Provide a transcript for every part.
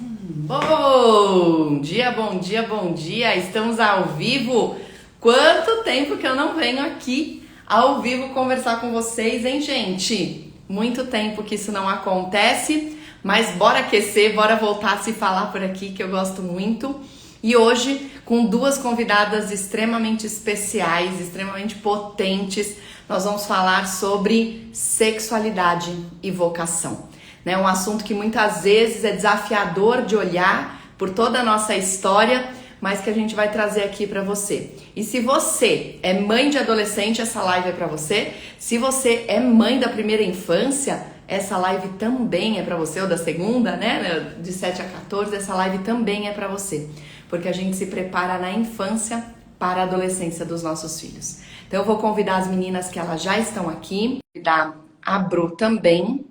Bom dia, bom dia, bom dia! Estamos ao vivo. Quanto tempo que eu não venho aqui ao vivo conversar com vocês, hein, gente? Muito tempo que isso não acontece, mas bora aquecer, bora voltar a se falar por aqui, que eu gosto muito. E hoje, com duas convidadas extremamente especiais, extremamente potentes, nós vamos falar sobre sexualidade e vocação. Né? Um assunto que muitas vezes é desafiador de olhar por toda a nossa história, mas que a gente vai trazer aqui para você. E se você é mãe de adolescente, essa live é para você. Se você é mãe da primeira infância, essa live também é para você, ou da segunda, né? De 7 a 14, essa live também é para você. Porque a gente se prepara na infância para a adolescência dos nossos filhos. Então eu vou convidar as meninas que elas já estão aqui, convidar a Bru também,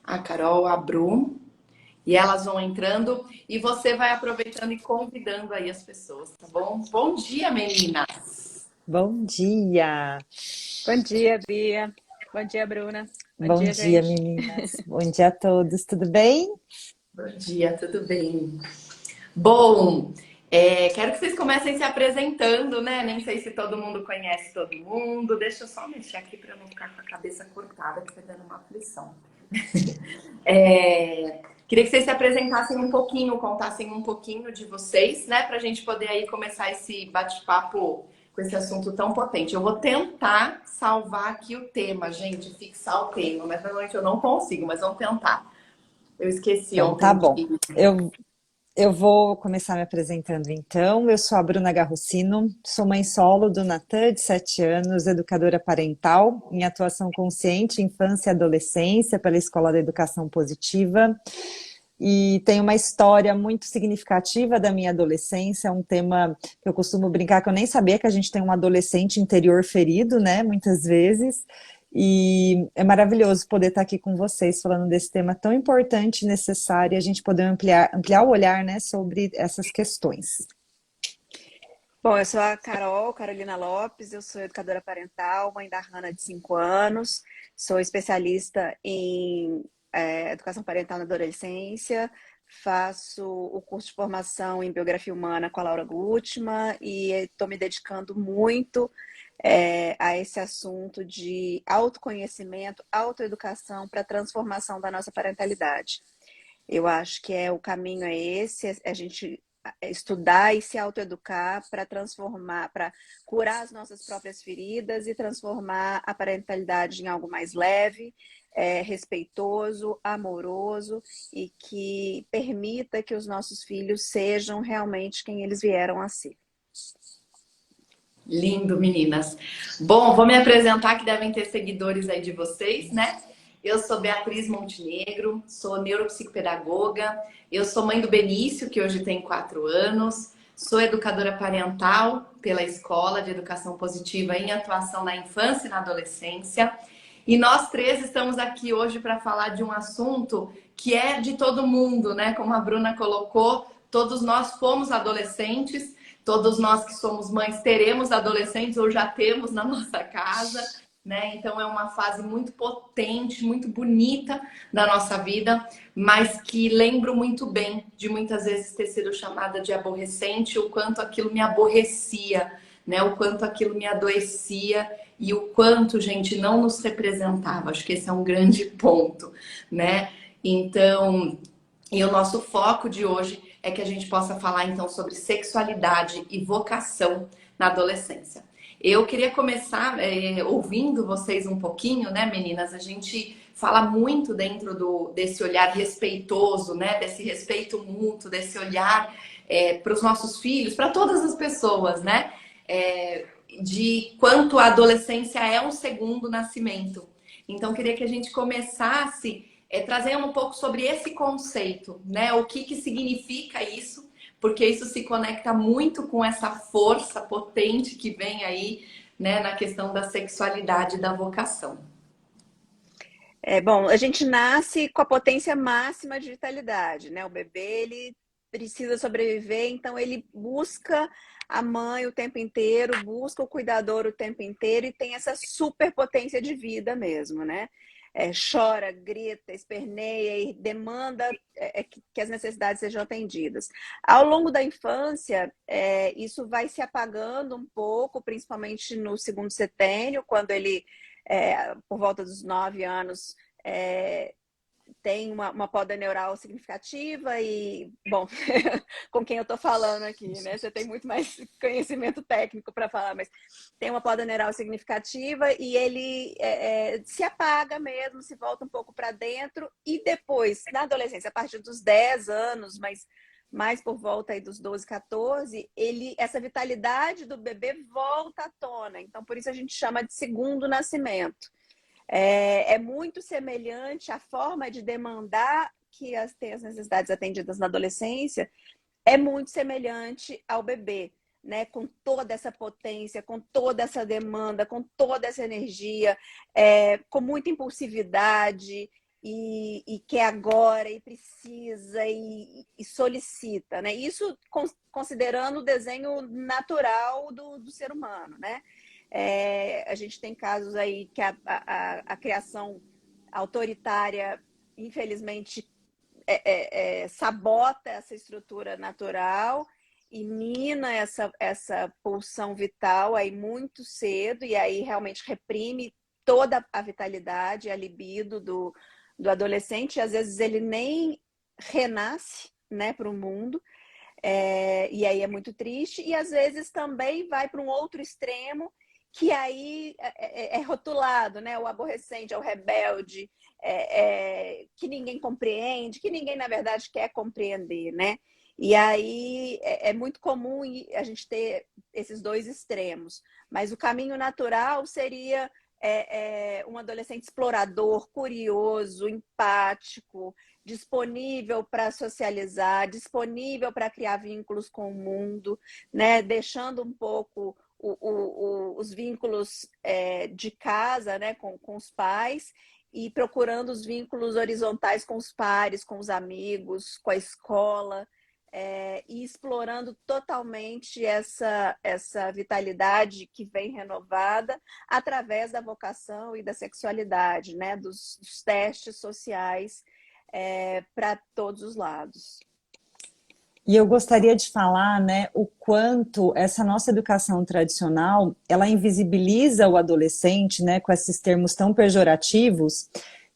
a Carol, a Bru, e elas vão entrando e você vai aproveitando e convidando aí as pessoas, tá bom? Bom dia, meninas! Bom dia! Bom dia, Bia. Bom dia, Bruna. Bom Bom dia, dia, gente. meninas! Bom dia a todos, tudo bem? Bom dia, tudo bem? Bom, quero que vocês comecem se apresentando, né? Nem sei se todo mundo conhece todo mundo. Deixa eu só mexer aqui para não ficar com a cabeça cortada, que tá dando uma aflição. Queria que vocês se apresentassem um pouquinho, contassem um pouquinho de vocês, né? Pra gente poder aí começar esse bate-papo com esse assunto tão potente. Eu vou tentar salvar aqui o tema, gente, fixar o tema, mas normalmente eu não consigo, mas vamos tentar. Eu esqueci Então tá ontem bom. de... Eu vou começar me apresentando então. Eu sou a Bruna Garrocino, sou mãe solo do Natan, de 7 anos, educadora parental em atuação consciente, infância e adolescência pela Escola da Educação Positiva. E tem uma história muito significativa da minha adolescência, um tema que eu costumo brincar que eu nem sabia que a gente tem um adolescente interior ferido, né, muitas vezes, e é maravilhoso poder estar aqui com vocês falando desse tema tão importante e necessário, e a gente poder ampliar o olhar, né, sobre essas questões. Bom, eu sou a Carol, Carolina Lopes, eu sou educadora parental, mãe da Hannah de 5 anos, sou especialista em educação parental na adolescência, faço o curso de formação em biografia humana com a Laura Gutmann e estou me dedicando muito a esse assunto de autoconhecimento, autoeducação para a transformação da nossa parentalidade. Eu acho que o caminho é esse, a gente estudar e se autoeducar para transformar, para curar as nossas próprias feridas e transformar a parentalidade em algo mais leve, respeitoso, amoroso e que permita que os nossos filhos sejam realmente quem eles vieram a ser. Lindo, meninas. Bom, vou me apresentar que devem ter seguidores aí de vocês, né? Eu sou Beatriz Montenegro, sou neuropsicopedagoga, eu sou mãe do Benício, que hoje tem 4 anos, sou educadora parental pela Escola de Educação Positiva em atuação na infância e na adolescência. E nós três estamos aqui hoje para falar de um assunto que é de todo mundo, né? Como a Bruna colocou, todos nós fomos adolescentes, todos nós que somos mães teremos adolescentes ou já temos na nossa casa, né? Então é uma fase muito potente, muito bonita da nossa vida, mas que lembro muito bem de muitas vezes ter sido chamada de aborrecente, o quanto aquilo me aborrecia, né? O quanto aquilo me adoecia e o quanto, gente, não nos representava. Acho que esse é um grande ponto, né? Então, e o nosso foco de hoje é que a gente possa falar então sobre sexualidade e vocação na adolescência. Eu queria começar ouvindo vocês um pouquinho, né, meninas? A gente fala muito dentro desse olhar respeitoso, né? Desse respeito mútuo, desse olhar para os nossos filhos, para todas as pessoas, né? De quanto a adolescência é um segundo nascimento. Então, queria que a gente começasse trazendo um pouco sobre esse conceito, né? O que significa isso, porque isso se conecta muito com essa força potente que vem aí, né, na questão da sexualidade e da vocação. Bom, a gente nasce com a potência máxima de vitalidade, né? O bebê, ele precisa sobreviver, então ele busca a mãe o tempo inteiro, busca o cuidador o tempo inteiro e tem essa superpotência de vida mesmo, né? chora, grita, esperneia e demanda que as necessidades sejam atendidas. Ao longo da infância, isso vai se apagando um pouco, principalmente no segundo setênio, quando ele, por volta dos 9 anos, tem uma poda neural significativa e, bom, com quem eu estou falando aqui, né? Você tem muito mais conhecimento técnico para falar, mas tem uma poda neural significativa e ele se apaga mesmo, se volta um pouco para dentro e depois, na adolescência, a partir dos 10 anos, mas mais por volta aí dos 12, 14, essa vitalidade do bebê volta à tona. Então, por isso a gente chama de segundo nascimento. É muito semelhante à forma de demandar que tem as necessidades atendidas na adolescência, é muito semelhante ao bebê, né? Com toda essa potência, com toda essa demanda, com toda essa energia, com muita impulsividade e quer agora e precisa e solicita, né? Isso considerando o desenho natural do ser humano, né? A gente tem casos aí que a criação autoritária, infelizmente, sabota essa estrutura natural e mina essa pulsão vital aí muito cedo e aí realmente reprime toda a vitalidade, a libido do adolescente. E às vezes ele nem renasce, né, para o mundo. E aí é muito triste. E às vezes também vai para um outro extremo, que aí é rotulado, né? O aborrecente, é o rebelde, que ninguém compreende, que ninguém, na verdade, quer compreender, né? E aí é muito comum a gente ter esses dois extremos. Mas o caminho natural seria um adolescente explorador, curioso, empático, disponível para socializar, disponível para criar vínculos com o mundo, né? Deixando um pouco os vínculos de casa, né, com os pais, e procurando os vínculos horizontais com os pares, com os amigos, com a escola, e explorando totalmente essa vitalidade que vem renovada através da vocação e da sexualidade, né, dos testes sociais para todos os lados. E eu gostaria de falar, né, o quanto essa nossa educação tradicional, ela invisibiliza o adolescente, né, com esses termos tão pejorativos,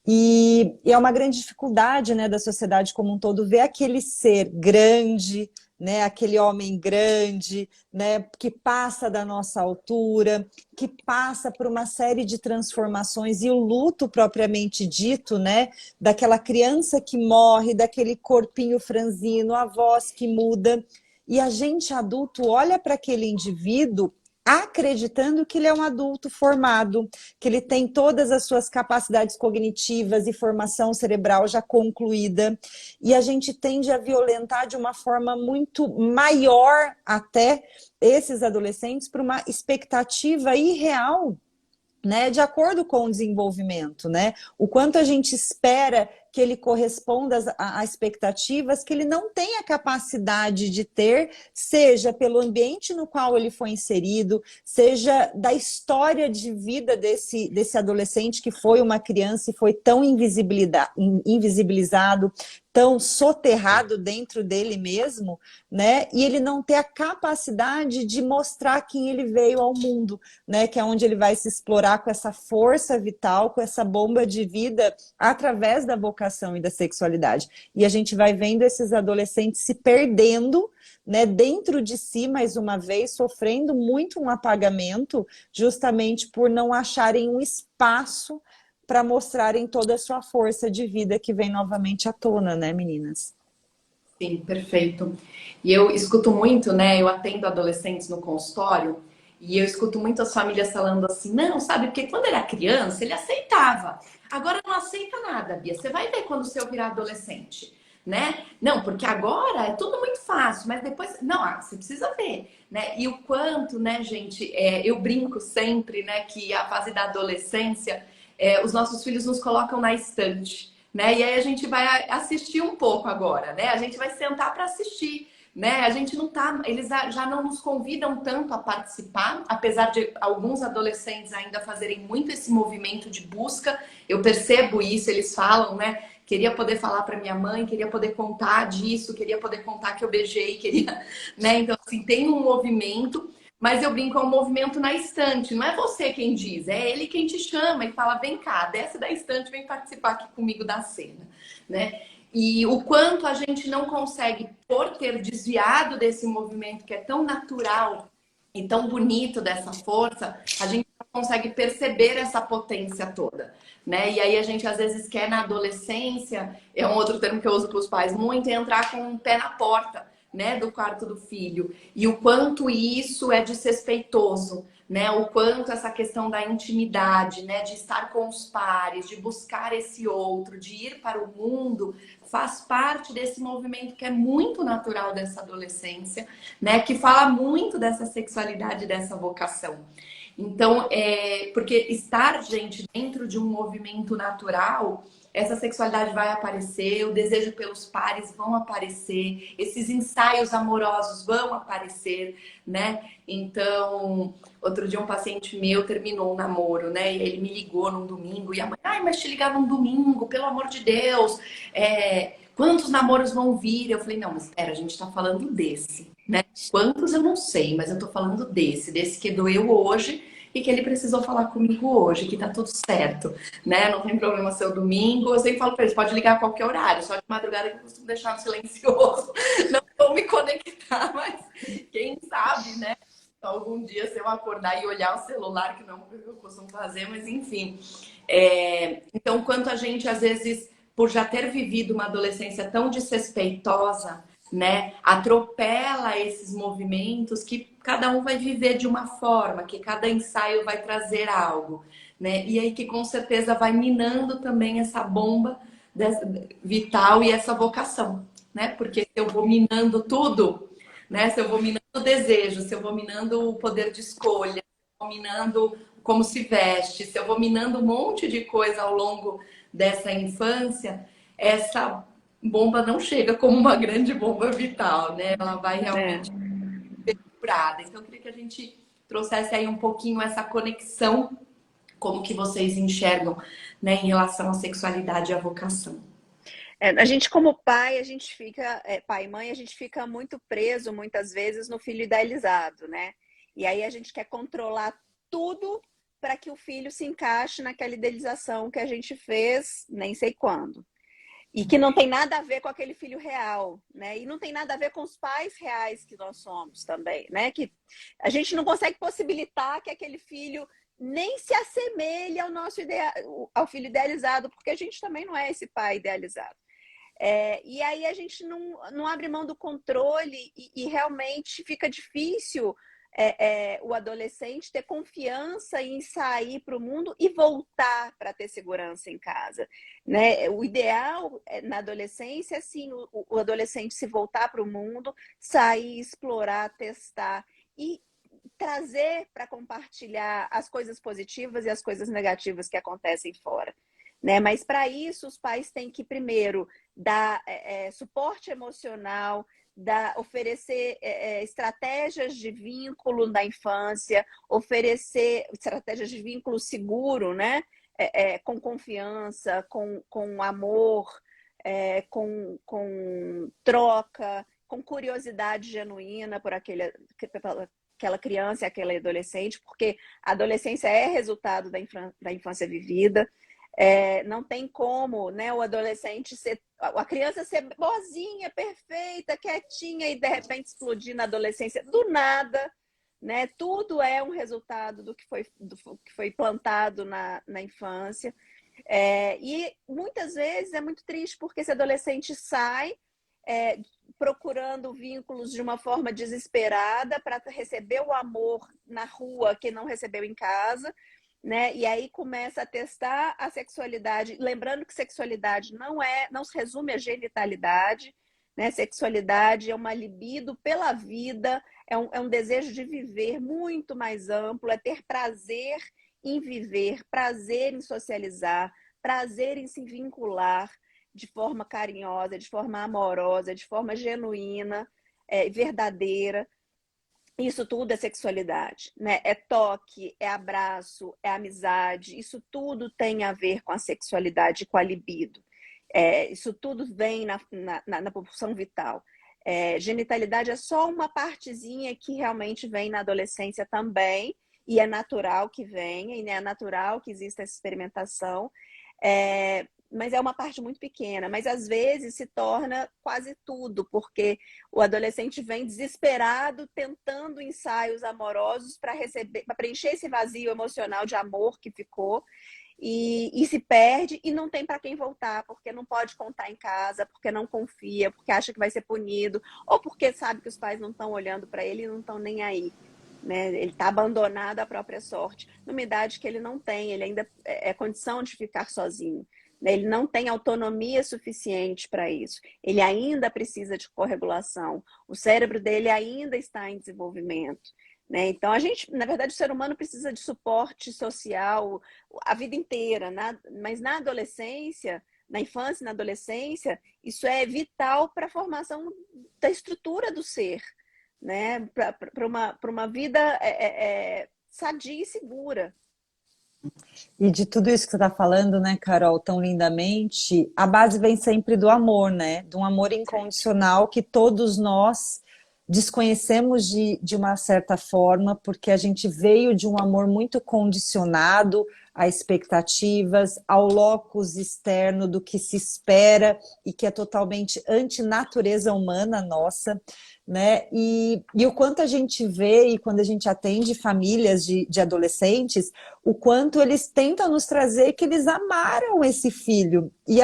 e é uma grande dificuldade, né, da sociedade como um todo ver aquele ser grande, né, aquele homem grande, né, que passa da nossa altura, que passa por uma série de transformações e o luto propriamente dito, né, daquela criança que morre, daquele corpinho franzino, a voz que muda. E a gente adulto olha para aquele indivíduo acreditando que ele é um adulto formado, que ele tem todas as suas capacidades cognitivas e formação cerebral já concluída, e a gente tende a violentar de uma forma muito maior até esses adolescentes por uma expectativa irreal, né, de acordo com o desenvolvimento, né? O quanto a gente espera que ele corresponda a expectativas que ele não tem a capacidade de ter, seja pelo ambiente no qual ele foi inserido, seja da história de vida desse adolescente que foi uma criança e foi tão invisibilizado, tão soterrado dentro dele mesmo, né? E ele não ter a capacidade de mostrar quem ele veio ao mundo, né? Que é onde ele vai se explorar com essa força vital, com essa bomba de vida através da vocação e da sexualidade. E a gente vai vendo esses adolescentes se perdendo, né, dentro de si, mais uma vez, sofrendo muito um apagamento, justamente por não acharem um espaço para mostrarem toda a sua força de vida que vem novamente à tona, né, meninas? Sim, perfeito. E eu escuto muito, né? Eu atendo adolescentes no consultório e eu escuto muito as famílias falando assim, não, sabe, porque quando era criança ele aceitava. Agora não aceita nada, Bia. Você vai ver quando o seu virar adolescente, né? Não, porque agora é tudo muito fácil, mas depois... Não, você precisa ver, né? E o quanto, né, gente, eu brinco sempre, né, que a fase da adolescência, os nossos filhos nos colocam na estante, né? E aí a gente vai assistir um pouco agora, né? A gente vai sentar para assistir, né? A gente não tá, eles já não nos convidam tanto a participar, apesar de alguns adolescentes ainda fazerem muito esse movimento de busca. Eu percebo isso, eles falam, né? Queria poder falar para minha mãe, queria poder contar disso, queria poder contar que eu beijei, queria, né? Então, assim, tem um movimento, mas eu brinco, é um movimento na estante. Não é você quem diz, é ele quem te chama e fala, vem cá, desce da estante, vem participar aqui comigo da cena, né? E o quanto a gente não consegue, por ter desviado desse movimento que é tão natural e tão bonito dessa força, a gente não consegue perceber essa potência toda, né? E aí a gente às vezes quer na adolescência, é um outro termo que eu uso para os pais muito, é entrar com o pé na porta, né, do quarto do filho. E o quanto isso é desrespeitoso, né? O quanto essa questão da intimidade, né, de estar com os pares, de buscar esse outro, de ir para o mundo, faz parte desse movimento que é muito natural dessa adolescência, né, que fala muito dessa sexualidade, dessa vocação. Então, porque estar, gente, dentro de um movimento natural, essa sexualidade vai aparecer, o desejo pelos pares vão aparecer, esses ensaios amorosos vão aparecer, né? Então, outro dia um paciente meu terminou um namoro, né? E ele me ligou num domingo e a mãe, ai, mas te ligar num domingo, pelo amor de Deus, quantos namoros vão vir? Eu falei, não, mas espera, a gente tá falando desse, né? Quantos eu não sei, mas eu tô falando desse que doeu hoje e que ele precisou falar comigo hoje, que tá tudo certo, né? Não tem problema ser o domingo. Eu sempre falo pra eles, pode ligar a qualquer horário, só de madrugada que eu costumo deixar no silencioso. Não vou me conectar, mas quem sabe, né? Algum dia se eu acordar e olhar o celular, que não é o que eu costumo fazer, mas enfim. Então, quanto a gente, às vezes, por já ter vivido uma adolescência tão desrespeitosa, né, atropela esses movimentos que cada um vai viver de uma forma, que cada ensaio vai trazer algo, né? E aí que com certeza vai minando também essa bomba vital e essa vocação, né? Porque se eu vou minando tudo, né? Se eu vou minando o desejo, se eu vou minando o poder de escolha, se eu vou minando como se veste, se eu vou minando um monte de coisa ao longo dessa infância, essa bomba não chega como uma grande bomba vital, né? Ela vai É. realmente curada. Então, eu queria que a gente trouxesse aí um pouquinho essa conexão, como que vocês enxergam, né, em relação à sexualidade e à vocação. A gente, como pai, a gente fica, pai e mãe, a gente fica muito preso, muitas vezes, no filho idealizado, né? E aí a gente quer controlar tudo para que o filho se encaixe naquela idealização que a gente fez, nem sei quando. E que não tem nada a ver com aquele filho real, né? E não tem nada a ver com os pais reais que nós somos também, né? Que a gente não consegue possibilitar que aquele filho nem se assemelhe ao nosso ao filho idealizado, porque a gente também não é esse pai idealizado. E aí a gente não abre mão do controle e realmente fica difícil o adolescente ter confiança em sair para o mundo e voltar para ter segurança em casa, né? O ideal na adolescência é assim, o adolescente se voltar para o mundo, sair, explorar, testar e trazer para compartilhar as coisas positivas e as coisas negativas que acontecem fora, né? Mas para isso os pais têm que primeiro dar suporte emocional, oferecer estratégias de vínculo na infância, oferecer estratégias de vínculo seguro, né? Com confiança, com amor, com troca, com curiosidade genuína por aquela criança e aquele adolescente, porque a adolescência é resultado da infância vivida. Não tem como, né, o adolescente a criança ser boazinha, perfeita, quietinha e de repente explodir na adolescência do nada, né? Tudo é um resultado do que foi plantado na infância. E muitas vezes é muito triste porque esse adolescente sai procurando vínculos de uma forma desesperada para receber o amor na rua que não recebeu em casa, né? E aí começa a testar a sexualidade, lembrando que sexualidade não se resume à genitalidade, né? Sexualidade é uma libido pela vida, é um desejo de viver muito mais amplo, é ter prazer em viver, prazer em socializar, prazer em se vincular de forma carinhosa, de forma amorosa, de forma genuína, verdadeira. Isso tudo é sexualidade, né? É toque, é abraço, é amizade. Isso tudo tem a ver com a sexualidade, com a libido. Isso tudo vem na propulsão vital. Genitalidade é só uma partezinha que realmente vem na adolescência também, e é natural que venha, e é natural que exista essa experimentação. Mas é uma parte muito pequena, mas às vezes se torna quase tudo, porque o adolescente vem desesperado, tentando ensaios amorosos para preencher esse vazio emocional de amor que ficou, e se perde e não tem para quem voltar, porque não pode contar em casa, porque não confia, porque acha que vai ser punido, ou porque sabe que os pais não estão olhando para ele e não estão nem aí. Né? Ele está abandonado à própria sorte, numa idade que ele não tem, ele ainda é condição de ficar sozinho. Ele não tem autonomia suficiente para isso. Ele ainda precisa de corregulação. O cérebro dele ainda está em desenvolvimento. Né? Então, na verdade, o ser humano precisa de suporte social a vida inteira. Mas na adolescência, na infância e na adolescência, isso é vital para a formação da estrutura do ser. Né? Para uma vida sadia e segura. E de tudo isso que você está falando, né, Carol, tão lindamente, a base vem sempre do amor, né? De um amor incondicional que todos nós desconhecemos de uma certa forma, porque a gente veio de um amor muito condicionado a expectativas, ao locus externo do que se espera e que é totalmente antinatureza humana nossa, né? E o quanto a gente vê e quando a gente atende famílias de adolescentes, o quanto eles tentam nos trazer que eles amaram esse filho. E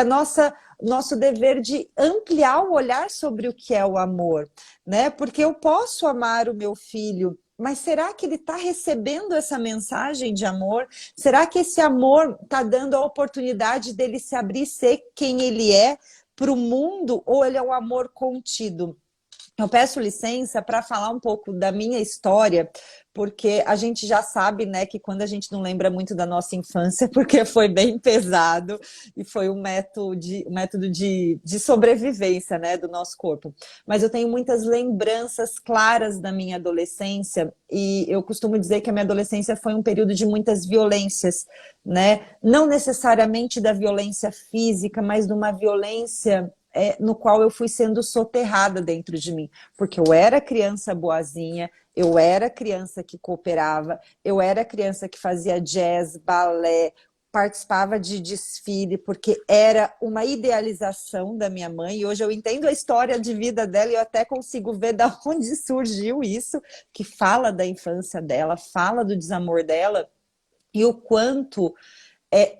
nosso dever de ampliar o olhar sobre o que é o amor, né? Porque eu posso amar o meu filho, mas será que ele está recebendo essa mensagem de amor? Será que esse amor está dando a oportunidade dele se abrir e ser quem ele é para o mundo, ou ele é um amor contido? Eu peço licença para falar um pouco da minha história, porque a gente já sabe, né, que quando a gente não lembra muito da nossa infância, porque foi bem pesado e foi um método de sobrevivência, né, do nosso corpo. Mas eu tenho muitas lembranças claras da minha adolescência e eu costumo dizer que a minha adolescência foi um período de muitas violências, né? Não necessariamente da violência física, mas de uma violência no qual eu fui sendo soterrada dentro de mim, porque eu era criança boazinha, eu era criança que cooperava, eu era criança que fazia jazz, balé, participava de desfile, porque era uma idealização da minha mãe, e hoje eu entendo a história de vida dela e eu até consigo ver de onde surgiu isso, que fala da infância dela, fala do desamor dela, e o quanto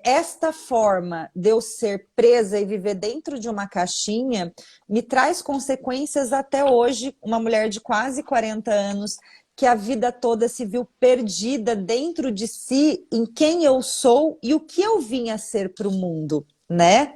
esta forma de eu ser presa e viver dentro de uma caixinha me traz consequências até hoje. Uma mulher de quase 40 anos que a vida toda se viu perdida dentro de si, em quem eu sou e o que eu vim a ser para o mundo, né?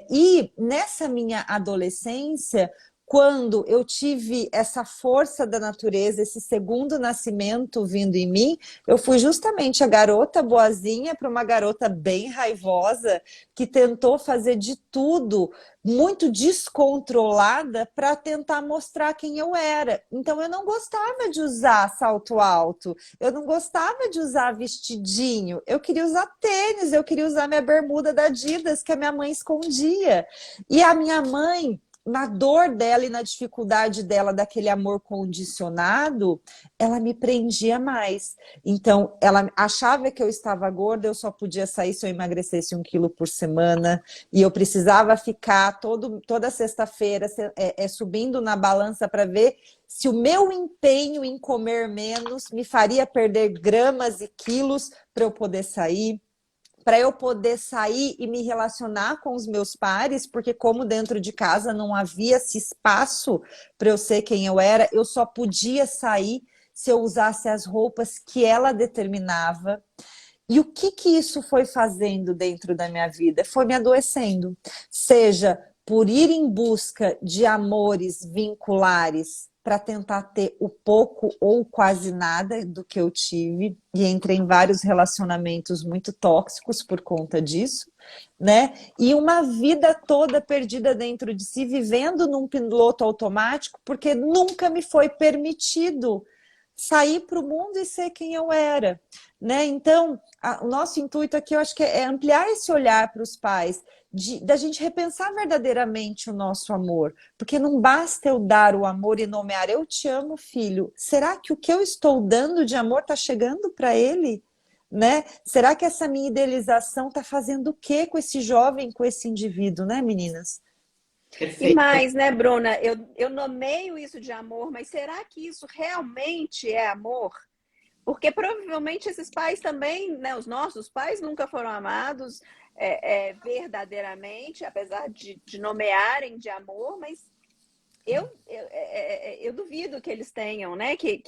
E nessa minha adolescência, quando eu tive essa força da natureza, esse segundo nascimento vindo em mim, eu fui justamente a garota boazinha para uma garota bem raivosa, que tentou fazer de tudo, muito descontrolada, para tentar mostrar quem eu era. Então eu não gostava de usar salto alto, eu não gostava de usar vestidinho, eu queria usar tênis, eu queria usar minha bermuda da Adidas, que a minha mãe escondia. E a minha mãe, na dor dela e na dificuldade dela daquele amor condicionado, ela me prendia mais. Então, ela achava que eu estava gorda, eu só podia sair se eu emagrecesse 1 quilo por semana, e eu precisava ficar toda sexta-feira subindo na balança para ver se o meu empenho em comer menos me faria perder gramas e quilos para eu poder sair. Para eu poder sair e me relacionar com os meus pares, porque como dentro de casa não havia esse espaço para eu ser quem eu era, eu só podia sair se eu usasse as roupas que ela determinava. E o que isso foi fazendo dentro da minha vida? Foi me adoecendo. Seja por ir em busca de amores vinculares para tentar ter o pouco ou quase nada do que eu tive, e entrei em vários relacionamentos muito tóxicos por conta disso, né? E uma vida toda perdida dentro de si, vivendo num piloto automático, porque nunca me foi permitido sair para o mundo e ser quem eu era, né? Então, o nosso intuito aqui, eu acho que é ampliar esse olhar para os pais, da gente repensar verdadeiramente o nosso amor, porque não basta eu dar o amor e nomear, eu te amo, filho. Será que o que eu estou dando de amor está chegando para ele? Né? Será que essa minha idealização está fazendo o quê com esse jovem, com esse indivíduo, né, meninas? E Perfeito. mais, né, Bruna? Eu nomeio isso de amor, mas será que isso realmente é amor? Porque provavelmente esses pais também, né, os nossos pais nunca foram amados verdadeiramente, apesar de nomearem de amor, mas eu duvido que eles tenham, né? Que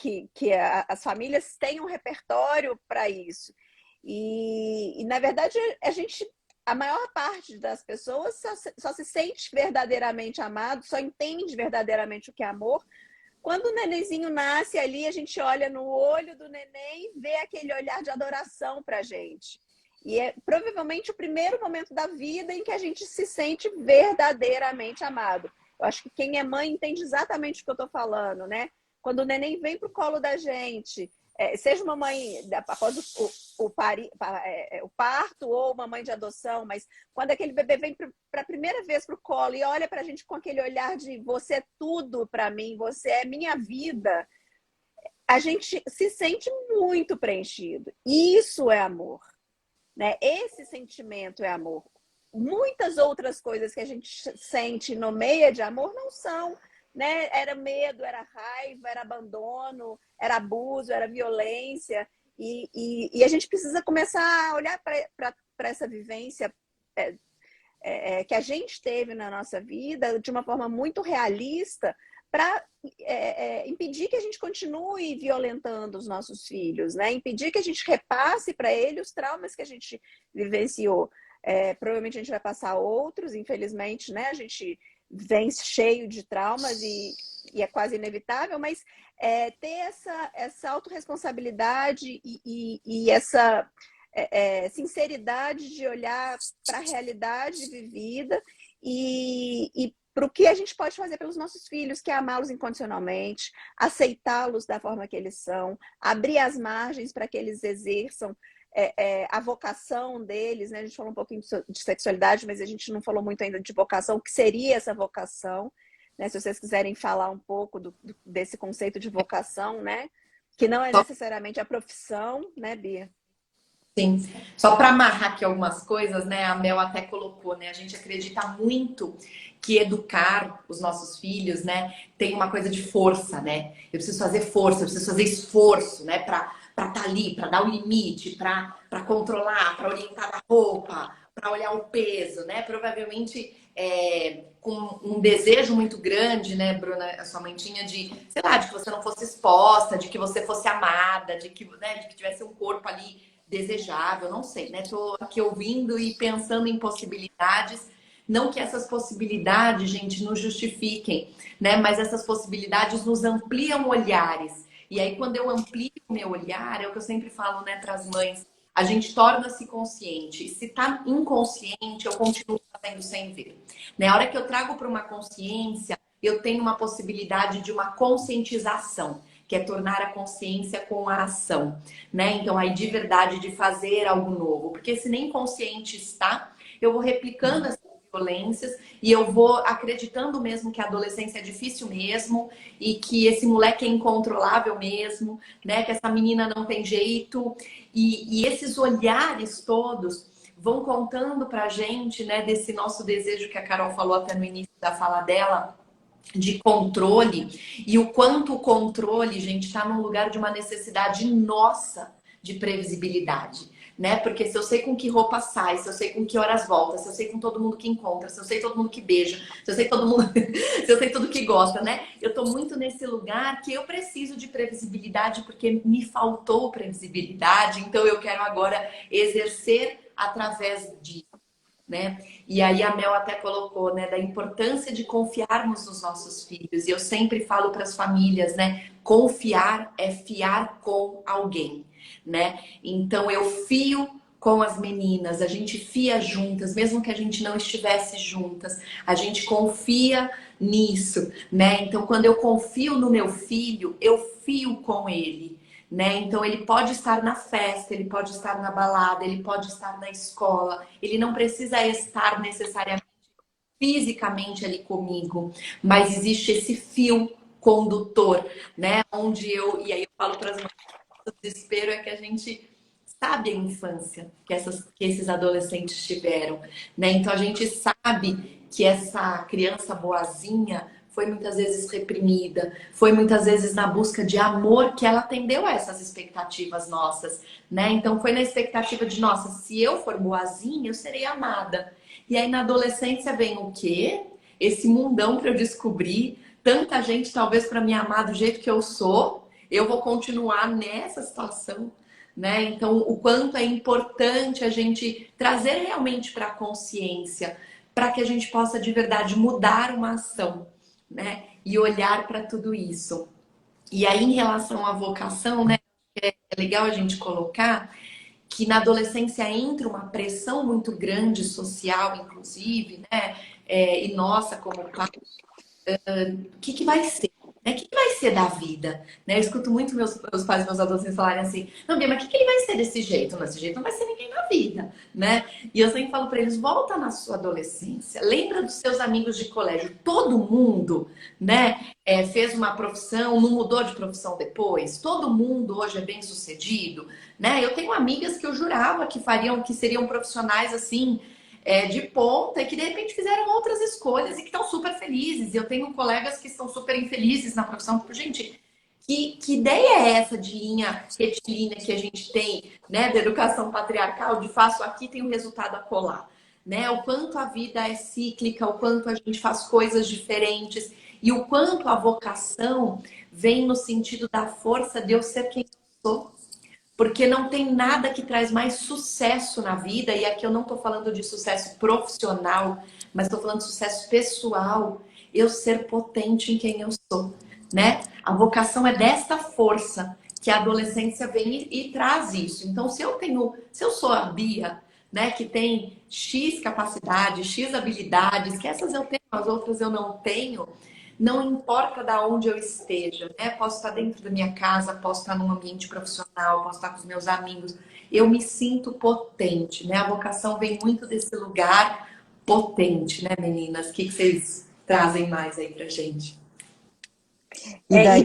as famílias tenham um repertório para isso. E, na verdade, a maior parte das pessoas só se sente verdadeiramente amado, só entende verdadeiramente o que é amor. Quando o nenenzinho nasce ali, a gente olha no olho do neném e vê aquele olhar de adoração para a gente. E é provavelmente o primeiro momento da vida em que a gente se sente verdadeiramente amado. Eu acho que quem é mãe entende exatamente o que eu estou falando, né? Quando o neném vem para o colo da gente, seja uma mãe após o parto ou uma mãe de adoção, mas quando aquele bebê vem para a primeira vez para o colo e olha para a gente com aquele olhar de você é tudo para mim, você é minha vida, a gente se sente muito preenchido. Isso é amor, né? Esse sentimento é amor. Muitas outras coisas que a gente sente no meio de amor não são, né? Era medo, era raiva, era abandono, era abuso, era violência. E a gente precisa começar a olhar para essa vivência que a gente teve na nossa vida de uma forma muito realista para impedir que a gente continue violentando os nossos filhos, né? Impedir que a gente repasse para ele os traumas que a gente vivenciou. Provavelmente a gente vai passar outros, infelizmente, né? A gente vem cheio de traumas e é quase inevitável, mas ter essa autorresponsabilidade e essa sinceridade de olhar para a realidade vivida e para o que a gente pode fazer pelos nossos filhos, que é amá-los incondicionalmente, aceitá-los da forma que eles são, abrir as margens para que eles exerçam a vocação deles, né? A gente falou um pouquinho de sexualidade, mas a gente não falou muito ainda de vocação, o que seria essa vocação, né? Se vocês quiserem falar um pouco desse conceito de vocação, né? Que não é necessariamente a profissão, né, Bia? Sim, só para amarrar aqui algumas coisas, né? A Mel até colocou, né? A gente acredita muito que educar os nossos filhos, né, tem uma coisa de força, né? Eu preciso fazer força, eu preciso fazer esforço, né, para estar ali, para dar o limite, para controlar, para orientar a roupa, para olhar o peso, né? Provavelmente com um desejo muito grande, né, Bruna, a sua mãe tinha de, sei lá, de que você não fosse exposta, de que você fosse amada, de que, né, de que tivesse um corpo ali desejável, não sei, né? Tô aqui ouvindo e pensando em possibilidades, não que essas possibilidades, gente, nos justifiquem, né? Mas essas possibilidades nos ampliam olhares. E aí, quando eu amplio o meu olhar, é o que eu sempre falo, né, para as mães, a gente torna-se consciente. Se tá inconsciente, eu continuo fazendo sem ver. Né? A hora que eu trago para uma consciência, eu tenho uma possibilidade de uma conscientização, que é tornar a consciência com a ação, né? Então, aí de verdade, de fazer algo novo. Porque se nem consciente está, eu vou replicando essas violências e eu vou acreditando mesmo que a adolescência é difícil mesmo e que esse moleque é incontrolável mesmo, né? Que essa menina não tem jeito. E esses olhares todos vão contando pra gente, né? Desse nosso desejo que a Carol falou até no início da fala dela, de controle, e o quanto o controle, gente, está num lugar de uma necessidade nossa de previsibilidade, né? Porque se eu sei com que roupa sai, se eu sei com que horas volta, se eu sei com todo mundo que encontra, se eu sei todo mundo que beija, se eu sei todo mundo, se eu sei tudo que gosta, né? Eu tô muito nesse lugar que eu preciso de previsibilidade porque me faltou previsibilidade, então eu quero agora exercer através disso. né? E aí a Mel até colocou, né, da importância de confiarmos nos nossos filhos. E eu sempre falo para as famílias, né, confiar é fiar com alguém, né? Então eu fio com as meninas, a gente fia juntas, mesmo que a gente não estivesse juntas, a gente confia nisso, né? Então quando eu confio no meu filho, eu fio com ele. Né? Então ele pode estar na festa, ele pode estar na balada, ele pode estar na escola, ele não precisa estar necessariamente fisicamente ali comigo, mas existe esse fio condutor, né? E aí eu falo para as mães, o desespero é que a gente sabe a infância que esses adolescentes tiveram, né? Então a gente sabe que essa criança boazinha foi muitas vezes reprimida, foi muitas vezes na busca de amor que ela atendeu a essas expectativas nossas, né? Então foi na expectativa de, nossa, se eu for boazinha, eu serei amada. E aí na adolescência vem o quê? Esse mundão para eu descobrir, tanta gente talvez para me amar do jeito que eu sou, eu vou continuar nessa situação, né? Então, o quanto é importante a gente trazer realmente para a consciência, para que a gente possa de verdade mudar uma ação, né? E olhar para tudo isso. E aí, em relação à vocação, né? É legal a gente colocar que na adolescência entra uma pressão muito grande social, inclusive, né? E nossa, como pai, o que que vai ser? Né? O que que vai ser da vida? Né? Eu escuto muito meus pais, meus adolescentes falarem assim, não, Bia, mas o que que ele vai ser desse jeito? Não, desse jeito não vai ser ninguém na vida, né? E eu sempre falo para eles, volta na sua adolescência, lembra dos seus amigos de colégio, todo mundo, né, fez uma profissão, não mudou de profissão depois, todo mundo hoje é bem sucedido, né? Eu tenho amigas que eu jurava que seriam profissionais assim, de ponta e que de repente fizeram outras escolhas e que estão super felizes. E eu tenho colegas que estão super infelizes na profissão. Tipo, gente, que ideia é essa de linha retilínea que a gente tem, né, da educação patriarcal, de faço aqui, tem um resultado a colar, né? O quanto a vida é cíclica, o quanto a gente faz coisas diferentes e o quanto a vocação vem no sentido da força de eu ser quem eu sou. Porque não tem nada que traz mais sucesso na vida, e aqui eu não estou falando de sucesso profissional, mas estou falando de sucesso pessoal, eu ser potente em quem eu sou, né? A vocação é desta força que a adolescência vem e traz isso. Então, se eu sou a Bia, né, que tem X capacidade, X habilidades, que essas eu tenho, as outras eu não tenho, não importa da onde eu esteja, né? Posso estar dentro da minha casa, posso estar num ambiente profissional, posso estar com os meus amigos. Eu me sinto potente, né? A vocação vem muito desse lugar potente, né, meninas? O que vocês trazem mais aí pra gente? E daí,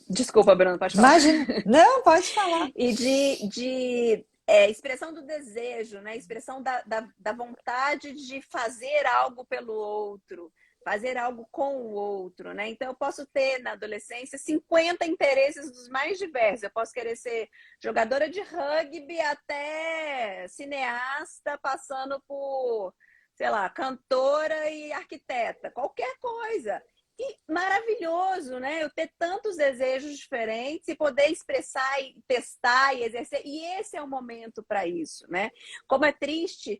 Desculpa, Bruno, pode falar. imagina, não, pode falar. E expressão do desejo, né? Expressão da vontade de fazer algo pelo outro, fazer algo com o outro, né? Então, eu posso ter na adolescência 50 interesses dos mais diversos. Eu posso querer ser jogadora de rugby até cineasta, passando por, sei lá, cantora e arquiteta, qualquer coisa. E maravilhoso, né? Eu ter tantos desejos diferentes e poder expressar e testar e exercer. E esse é o momento para isso, né? Como é triste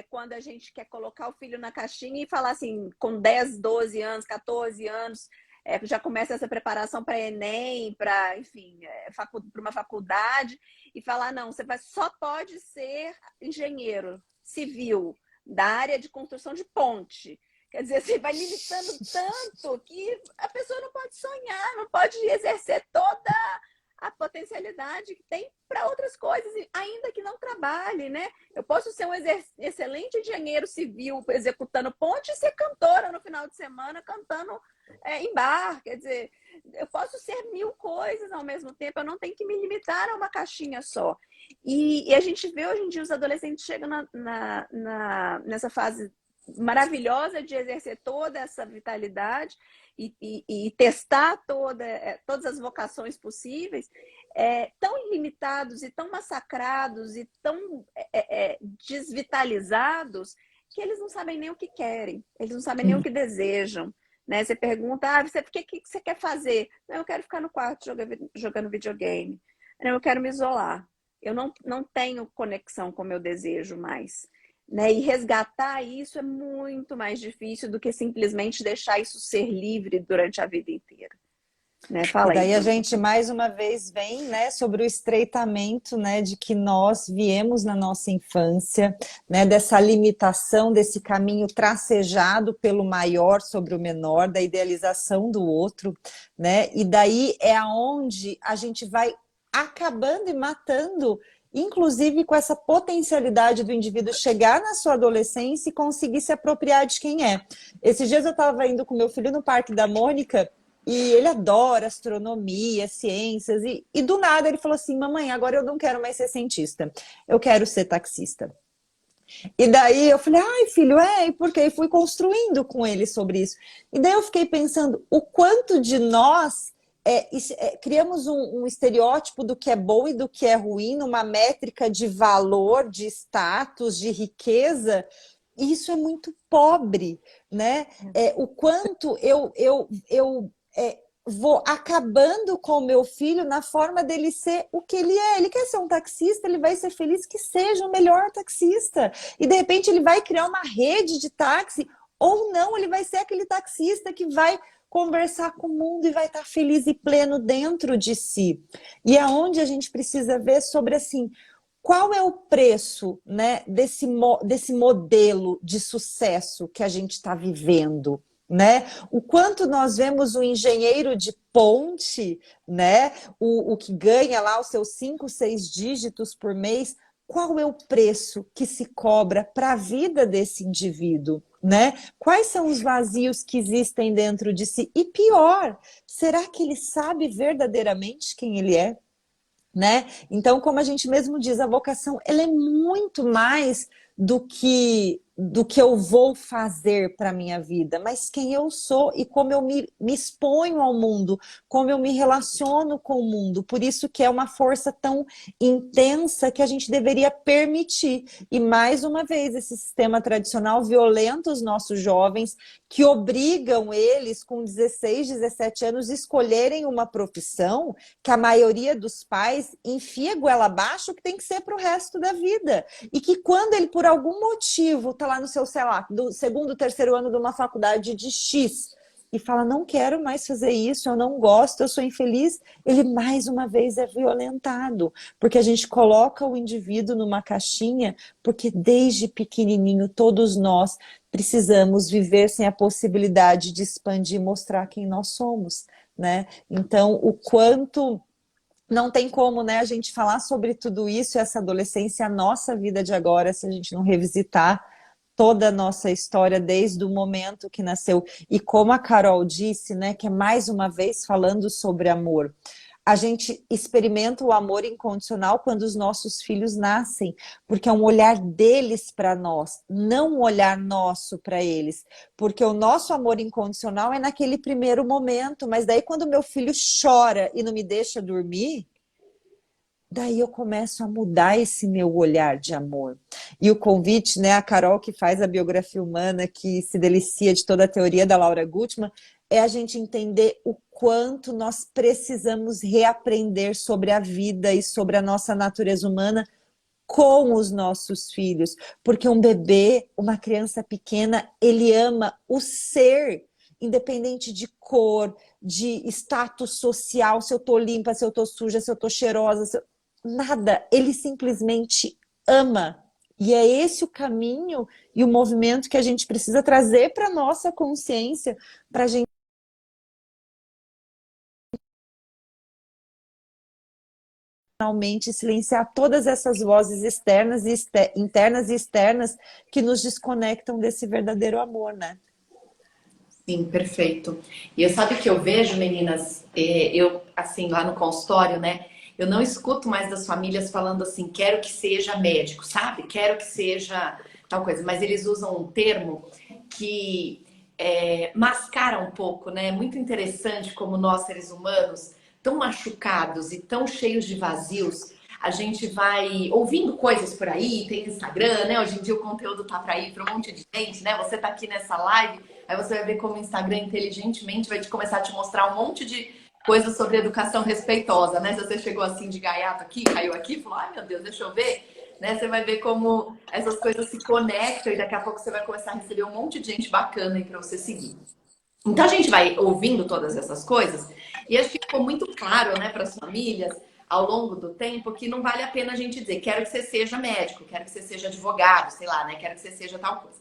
quando a gente quer colocar o filho na caixinha e falar assim, com 10, 12 anos, 14 anos, já começa essa preparação para Enem, para, enfim, para uma faculdade, e falar, não, só pode ser engenheiro civil da área de construção de ponte. Quer dizer, você vai limitando tanto que a pessoa não pode sonhar, não pode exercer toda a potencialidade que tem para outras coisas, ainda que não trabalhe, né? Eu posso ser um excelente engenheiro civil executando ponte e ser cantora no final de semana, cantando em bar. Quer dizer, eu posso ser 1000 coisas ao mesmo tempo, eu não tenho que me limitar a uma caixinha só. E a gente vê hoje em dia os adolescentes chegam nessa fase maravilhosa de exercer toda essa vitalidade e testar todas as vocações possíveis, tão limitados e tão massacrados e tão desvitalizados que eles não sabem nem o que querem, eles não sabem nem o que desejam. Né? Você pergunta, o que você quer fazer? Não, eu quero ficar no quarto jogando videogame. Não, eu quero me isolar. Eu não tenho conexão com o meu desejo mais. né? E resgatar isso é muito mais difícil do que simplesmente deixar isso ser livre durante a vida inteira. Né? E Fala aí, daí a Bruno. gente mais uma vez vem, né, sobre o estreitamento, né, de que nós viemos na nossa infância, né, dessa limitação, desse caminho tracejado pelo maior sobre o menor, da idealização do outro, né, e daí é aonde a gente vai acabando e matando, inclusive com essa potencialidade do indivíduo chegar na sua adolescência e conseguir se apropriar de quem é. Esses dias eu estava indo com meu filho no Parque da Mônica, e ele adora astronomia, ciências, e do nada ele falou assim: mamãe, agora eu não quero mais ser cientista, eu quero ser taxista. E daí eu falei: ai filho, e por quê? E fui construindo com ele sobre isso. E daí eu fiquei pensando o quanto de nós criamos um estereótipo do que é bom e do que é ruim, numa métrica de valor, de status, de riqueza. E isso é muito pobre, né? O quanto eu vou acabando com o meu filho na forma dele ser o que ele é. Ele quer ser um taxista, ele vai ser feliz, que seja o melhor taxista. E de repente ele vai criar uma rede de táxi, ou não, ele vai ser aquele taxista que vai conversar com o mundo e vai estar feliz e pleno dentro de si. E é onde a gente precisa ver sobre assim, qual é o preço, né, desse modelo de sucesso que a gente está vivendo, né? O quanto nós vemos o engenheiro de ponte, né, o que ganha lá os seus 5, 6 dígitos por mês, qual é o preço que se cobra para a vida desse indivíduo, né? Quais são os vazios que existem dentro de si? E pior, será que ele sabe verdadeiramente quem ele é? Né? Então, como a gente mesmo diz, a vocação ela é muito mais do que eu vou fazer para a minha vida, mas quem eu sou e como eu me exponho ao mundo, como eu me relaciono com o mundo. Por isso que é uma força tão intensa que a gente deveria permitir. E mais uma vez, esse sistema tradicional violenta os nossos jovens, que obrigam eles com 16, 17 anos escolherem uma profissão que a maioria dos pais enfia a goela abaixo, que tem que ser para o resto da vida. E que quando ele, por algum motivo, está lá no seu, sei lá, do segundo, terceiro ano de uma faculdade de X, e fala, não quero mais fazer isso, eu não gosto, eu sou infeliz, ele mais uma vez é violentado, porque a gente coloca o indivíduo numa caixinha, porque desde pequenininho todos nós precisamos viver sem a possibilidade de expandir e mostrar quem nós somos, né? Então, o quanto não tem como, né, a gente falar sobre tudo isso, essa adolescência, a nossa vida de agora, se a gente não revisitar toda a nossa história desde o momento que nasceu. E como a Carol disse, né, que é mais uma vez falando sobre amor. A gente experimenta o amor incondicional quando os nossos filhos nascem, porque é um olhar deles para nós, não um olhar nosso para eles. Porque o nosso amor incondicional é naquele primeiro momento, mas daí quando meu filho chora e não me deixa dormir, daí eu começo a mudar esse meu olhar de amor. E o convite, né, a Carol que faz a biografia humana, que se delicia de toda a teoria da Laura Gutman, é a gente entender o quanto nós precisamos reaprender sobre a vida e sobre a nossa natureza humana com os nossos filhos. Porque um bebê, uma criança pequena, ele ama o ser, independente de cor, de status social, se eu tô limpa, se eu tô suja, se eu tô cheirosa, nada, ele simplesmente ama. E é esse o caminho e o movimento que a gente precisa trazer para a nossa consciência, para a gente finalmente silenciar todas essas vozes externas e internas e externas que nos desconectam desse verdadeiro amor, né? Sim, perfeito. E eu sabe que eu vejo, meninas, eu assim lá no consultório, né? Eu não escuto mais das famílias falando assim, quero que seja médico, sabe? Quero que seja tal coisa. Mas eles usam um termo que mascara um pouco, né? Muito interessante como nós, seres humanos, tão machucados e tão cheios de vazios, a gente vai ouvindo coisas por aí, tem Instagram, né? Hoje em dia o conteúdo tá para ir para um monte de gente, né? Você tá aqui nessa live, aí você vai ver como o Instagram inteligentemente vai começar a te mostrar um monte de coisas sobre educação respeitosa, né? Se você chegou assim de gaiato aqui, caiu aqui, falou, ai meu Deus, deixa eu ver, né? Você vai ver como essas coisas se conectam e daqui a pouco você vai começar a receber um monte de gente bacana aí para você seguir. Então a gente vai ouvindo todas essas coisas e acho que ficou muito claro, né, para as famílias ao longo do tempo que não vale a pena a gente dizer quero que você seja médico, quero que você seja advogado, sei lá, né, quero que você seja tal coisa.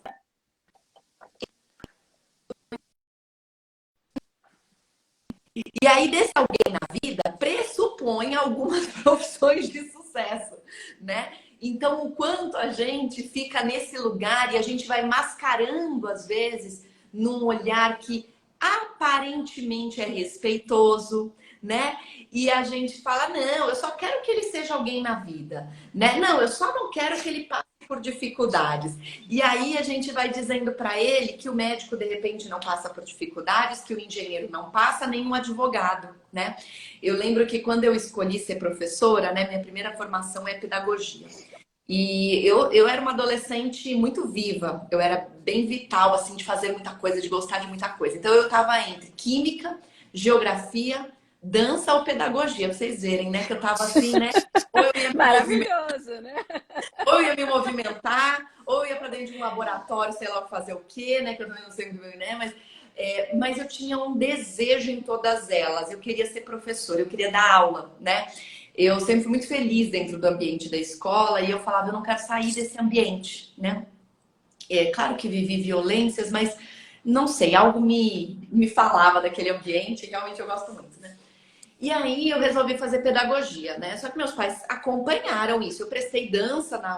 E aí desse alguém na vida pressupõe algumas profissões de sucesso, né? Então o quanto a gente fica nesse lugar e a gente vai mascarando às vezes num olhar que aparentemente é respeitoso, né? E a gente fala, não, eu só quero que ele seja alguém na vida, né? Não, eu só não quero que ele passe por dificuldades. E aí a gente vai dizendo para ele que o médico de repente não passa por dificuldades, que o engenheiro não passa, nem um advogado, né? Eu lembro que quando eu escolhi ser professora, né, minha primeira formação é pedagogia. E eu era uma adolescente muito viva, eu era bem vital, assim, de fazer muita coisa, de gostar de muita coisa. Então eu estava entre química, geografia, dança ou pedagogia, pra vocês verem, né? Que eu tava assim, né? Ou eu ia me Maravilhoso, né? ou eu ia me movimentar, ou eu ia para dentro de um laboratório, sei lá, fazer o quê, né? Que eu também não sei muito bem, né? Mas eu tinha um desejo em todas elas. Eu queria ser professora, eu queria dar aula, né? Eu sempre fui muito feliz dentro do ambiente da escola e eu falava, eu não quero sair desse ambiente, né? É claro que vivi violências, mas não sei, algo me falava daquele ambiente, realmente eu gosto muito, né? E aí eu resolvi fazer pedagogia, né? Só que meus pais acompanharam isso. Eu prestei dança na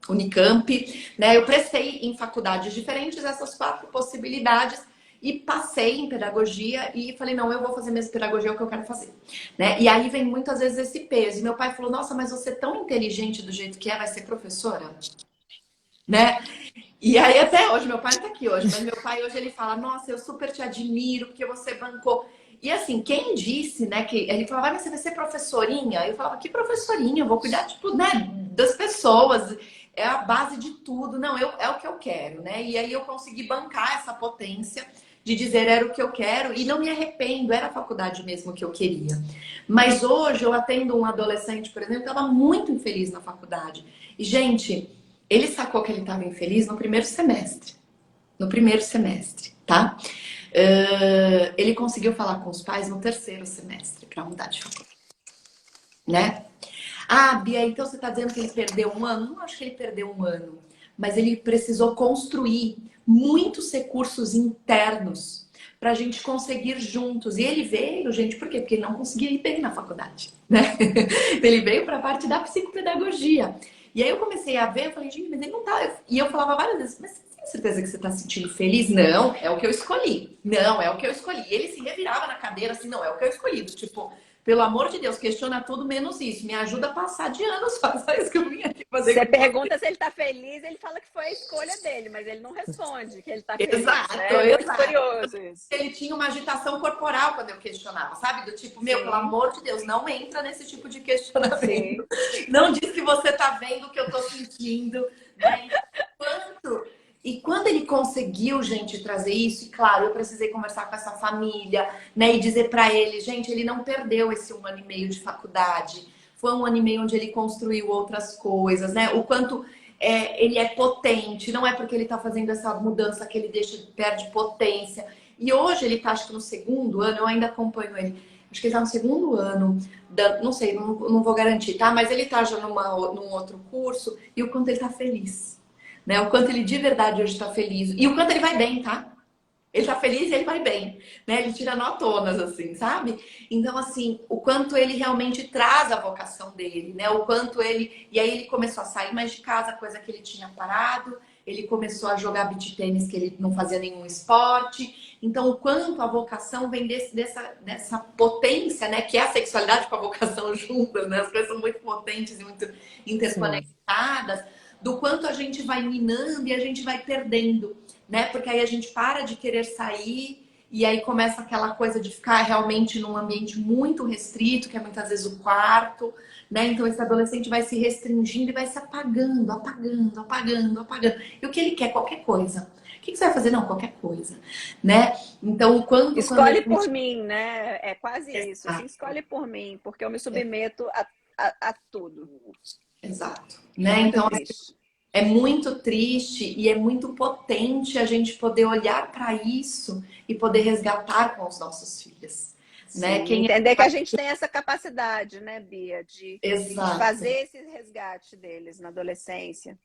Unicamp, né? Eu prestei em faculdades diferentes essas 4 possibilidades e passei em pedagogia e falei, não, eu vou fazer mesmo pedagogia, é o que eu quero fazer, né? E aí vem muitas vezes esse peso. E meu pai falou, nossa, mas você é tão inteligente do jeito que é, vai ser professora? Né? E aí até hoje, meu pai não tá aqui hoje, mas meu pai hoje ele fala, nossa, eu super te admiro porque você bancou. E assim, quem disse, né, que ele falava, mas você vai ser professorinha? Eu falava, que professorinha? Eu vou cuidar, tipo, né, das pessoas, é a base de tudo. Não, é o que eu quero, né? E aí eu consegui bancar essa potência de dizer era o que eu quero e não me arrependo, era a faculdade mesmo que eu queria. Mas hoje eu atendo um adolescente, por exemplo, que estava muito infeliz na faculdade. E, gente, ele sacou que ele estava infeliz no primeiro semestre. No primeiro semestre, tá? Ele conseguiu falar com os pais no terceiro semestre para mudar de faculdade, né? Ah, Bia, então você está dizendo que ele perdeu um ano? Não acho que ele perdeu um ano, mas ele precisou construir muitos recursos internos para a gente conseguir juntos. E ele veio, gente, por quê? Porque ele não conseguia ir bem na faculdade, né? Ele veio para a parte da psicopedagogia. E aí eu comecei a ver, eu falei, gente, mas ele não tá. E eu falava várias vezes, mas você tem certeza que você tá se sentindo feliz? Não, é o que eu escolhi. Não, é o que eu escolhi. E ele se revirava na cadeira assim, não, é o que eu escolhi. Tipo, pelo amor de Deus, questiona tudo menos isso. Me ajuda a passar de ano só isso que eu vim aqui fazer Você com você. pergunta se ele tá feliz, ele fala que foi a escolha dele, mas ele não responde que ele tá feliz, Exato, né? É muito exato. curioso isso. Ele tinha uma agitação corporal quando eu questionava, sabe? Do tipo, meu, pelo Sim, amor de Deus, não entra nesse tipo de sim. questionamento. Não diz que você tá vendo o que eu tô sentindo, né? Quanto? E quando ele conseguiu, gente, trazer isso, e claro, eu precisei conversar com essa família, né? E dizer pra ele, gente, ele não perdeu esse 1 ano e meio de faculdade. Foi 1 ano e meio onde ele construiu outras coisas, né? O quanto ele é potente, não é porque ele está fazendo essa mudança que ele perde potência. E hoje ele está, acho que no 2º ano, eu ainda acompanho ele, acho que ele está no 2º ano, não sei, não vou garantir, tá? Mas ele está já num outro curso e o quanto ele está feliz, né? O quanto ele de verdade hoje está feliz e o quanto ele vai bem, tá? Ele tá feliz e ele vai bem, né? Ele tira notonas, assim, sabe? Então, assim, o quanto ele realmente traz a vocação dele, né? O quanto ele... E aí ele começou a sair mais de casa, coisa que ele tinha parado. Ele começou a jogar beach tênis, que ele não fazia nenhum esporte. Então, o quanto a vocação vem dessa potência, né? Que é a sexualidade com a vocação juntas, né? As coisas são muito potentes e muito Sim. interconectadas. Do quanto a gente vai minando e a gente vai perdendo, né? Porque aí a gente para de querer sair e aí começa aquela coisa de ficar realmente num ambiente muito restrito, que é muitas vezes o quarto, né? Então esse adolescente vai se restringindo e vai se apagando, apagando, apagando, apagando. E o que ele quer? Qualquer coisa. O que você vai fazer? Não, qualquer coisa, né? Então, quando a Escolhe por gente... mim, né? É quase isso, assim, escolhe por mim, porque eu me submeto a tudo. Exato. Né? Muito Então, triste. é muito triste e é muito potente a gente poder olhar para isso e poder resgatar com os nossos filhos. Né? Sim, Quem é... entender que a gente tem essa capacidade, né, Bia, de Exato. fazer esse resgate deles na adolescência.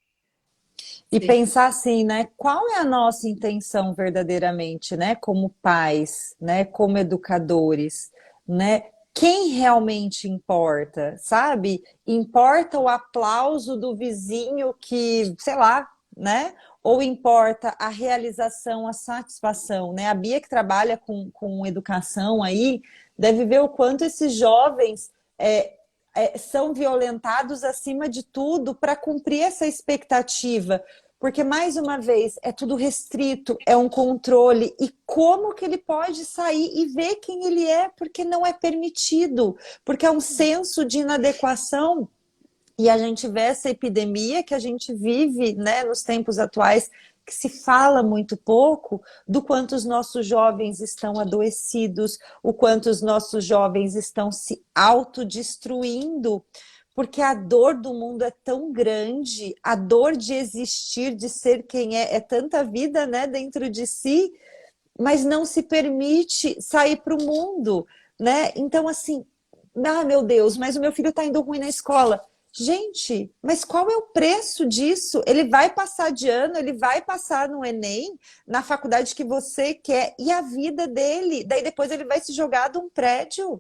E Sim. pensar assim, né? Qual é a nossa intenção verdadeiramente, né? Como pais, né? Como educadores, né? Quem realmente importa, sabe? Importa o aplauso do vizinho que, sei lá, né? Ou importa a realização, a satisfação, né? A Bia que trabalha com educação aí, deve ver o quanto esses jovens são violentados acima de tudo para cumprir essa expectativa. Porque, mais uma vez, é tudo restrito, é um controle. E como que ele pode sair e ver quem ele é? Porque não é permitido. Porque é um senso de inadequação. E a gente vê essa epidemia que a gente vive, né, nos tempos atuais, que se fala muito pouco do quanto os nossos jovens estão adoecidos, o quanto os nossos jovens estão se autodestruindo, porque a dor do mundo é tão grande, a dor de existir, de ser quem é tanta vida, né, dentro de si, mas não se permite sair para o mundo, né? Então, assim, ah, meu Deus, mas o meu filho está indo ruim na escola. Gente, mas qual é o preço disso? Ele vai passar de ano, ele vai passar no Enem, na faculdade que você quer, e a vida dele? Daí depois ele vai se jogar de um prédio.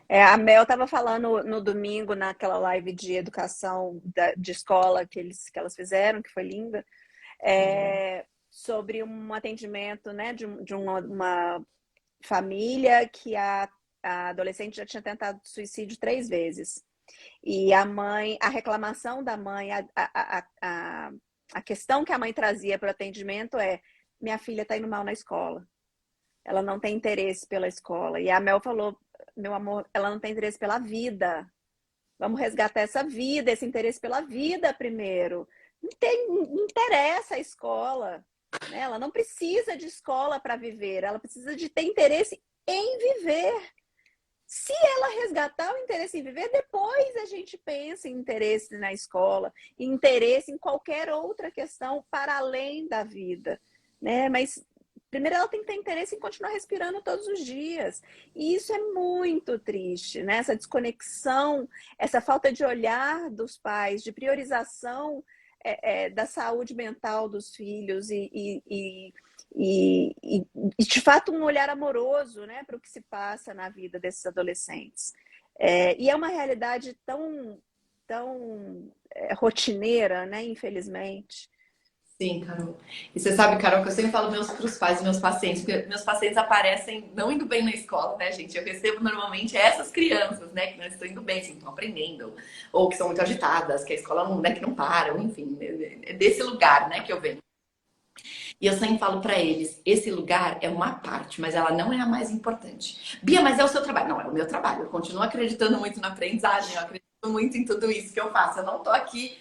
A Mel estava falando no domingo, naquela live de educação de escola que elas fizeram, que foi linda, sobre um atendimento, né, de uma família que a adolescente já tinha tentado suicídio 3 vezes. E a reclamação da mãe, a questão que a mãe trazia para o atendimento é: minha filha está indo mal na escola. Ela não tem interesse pela escola. E a Mel falou: meu amor, ela não tem interesse pela vida. Vamos resgatar essa vida, esse interesse pela vida primeiro. Não interessa a escola. Né? Ela não precisa de escola para viver. Ela precisa de ter interesse em viver. Se ela resgatar o interesse em viver, depois a gente pensa em interesse na escola, em interesse em qualquer outra questão para além da vida, né? Mas primeiro ela tem que ter interesse em continuar respirando todos os dias. E isso é muito triste, né? Essa desconexão, essa falta de olhar dos pais, de priorização da saúde mental dos filhos e, de fato, um olhar amoroso, né, para o que se passa na vida desses adolescentes. E é uma realidade tão rotineira, né, infelizmente. Sim, Carol. E você sabe, Carol, que eu sempre falo para os pais e meus pacientes, porque meus pacientes aparecem não indo bem na escola, né, gente? Eu recebo normalmente essas crianças, né, que não estão indo bem, que não estão aprendendo, ou que são muito agitadas, que a escola não, né, que não param, enfim, é desse lugar, né, que eu venho. E eu sempre falo para eles, esse lugar é uma parte, mas ela não é a mais importante. Bia, mas é o seu trabalho. Não, é o meu trabalho. Eu continuo acreditando muito na aprendizagem, eu acredito muito em tudo isso que eu faço. Eu não tô aqui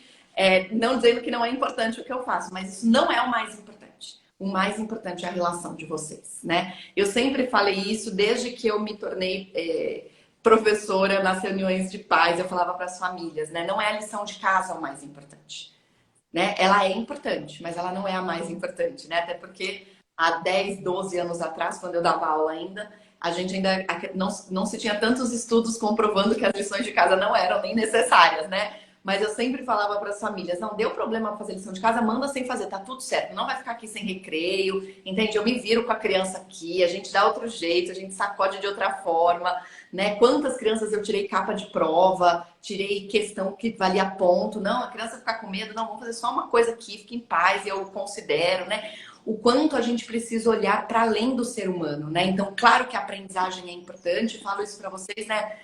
não dizendo que não é importante o que eu faço, mas isso não é o mais importante. O mais importante é a relação de vocês, né? Eu sempre falei isso desde que eu me tornei professora nas reuniões de pais. Eu falava para as famílias, né? Não é a lição de casa o mais importante. Né? Ela é importante, mas ela não é a mais importante, né? Até porque há 10, 12 anos atrás, quando eu dava aula ainda, a gente ainda não se tinha tantos estudos comprovando que as lições de casa não eram nem necessárias, né? Mas eu sempre falava para as famílias, não, deu problema fazer lição de casa, manda sem fazer, tá tudo certo. Não vai ficar aqui sem recreio, entende? Eu me viro com a criança aqui, a gente dá outro jeito, a gente sacode de outra forma, né? Quantas crianças eu tirei capa de prova, tirei questão que valia ponto. Não, a criança ficar com medo, não, vamos fazer só uma coisa aqui, fique em paz, eu considero, né? O quanto a gente precisa olhar para além do ser humano, né? Então, claro que a aprendizagem é importante, eu falo isso para vocês, né?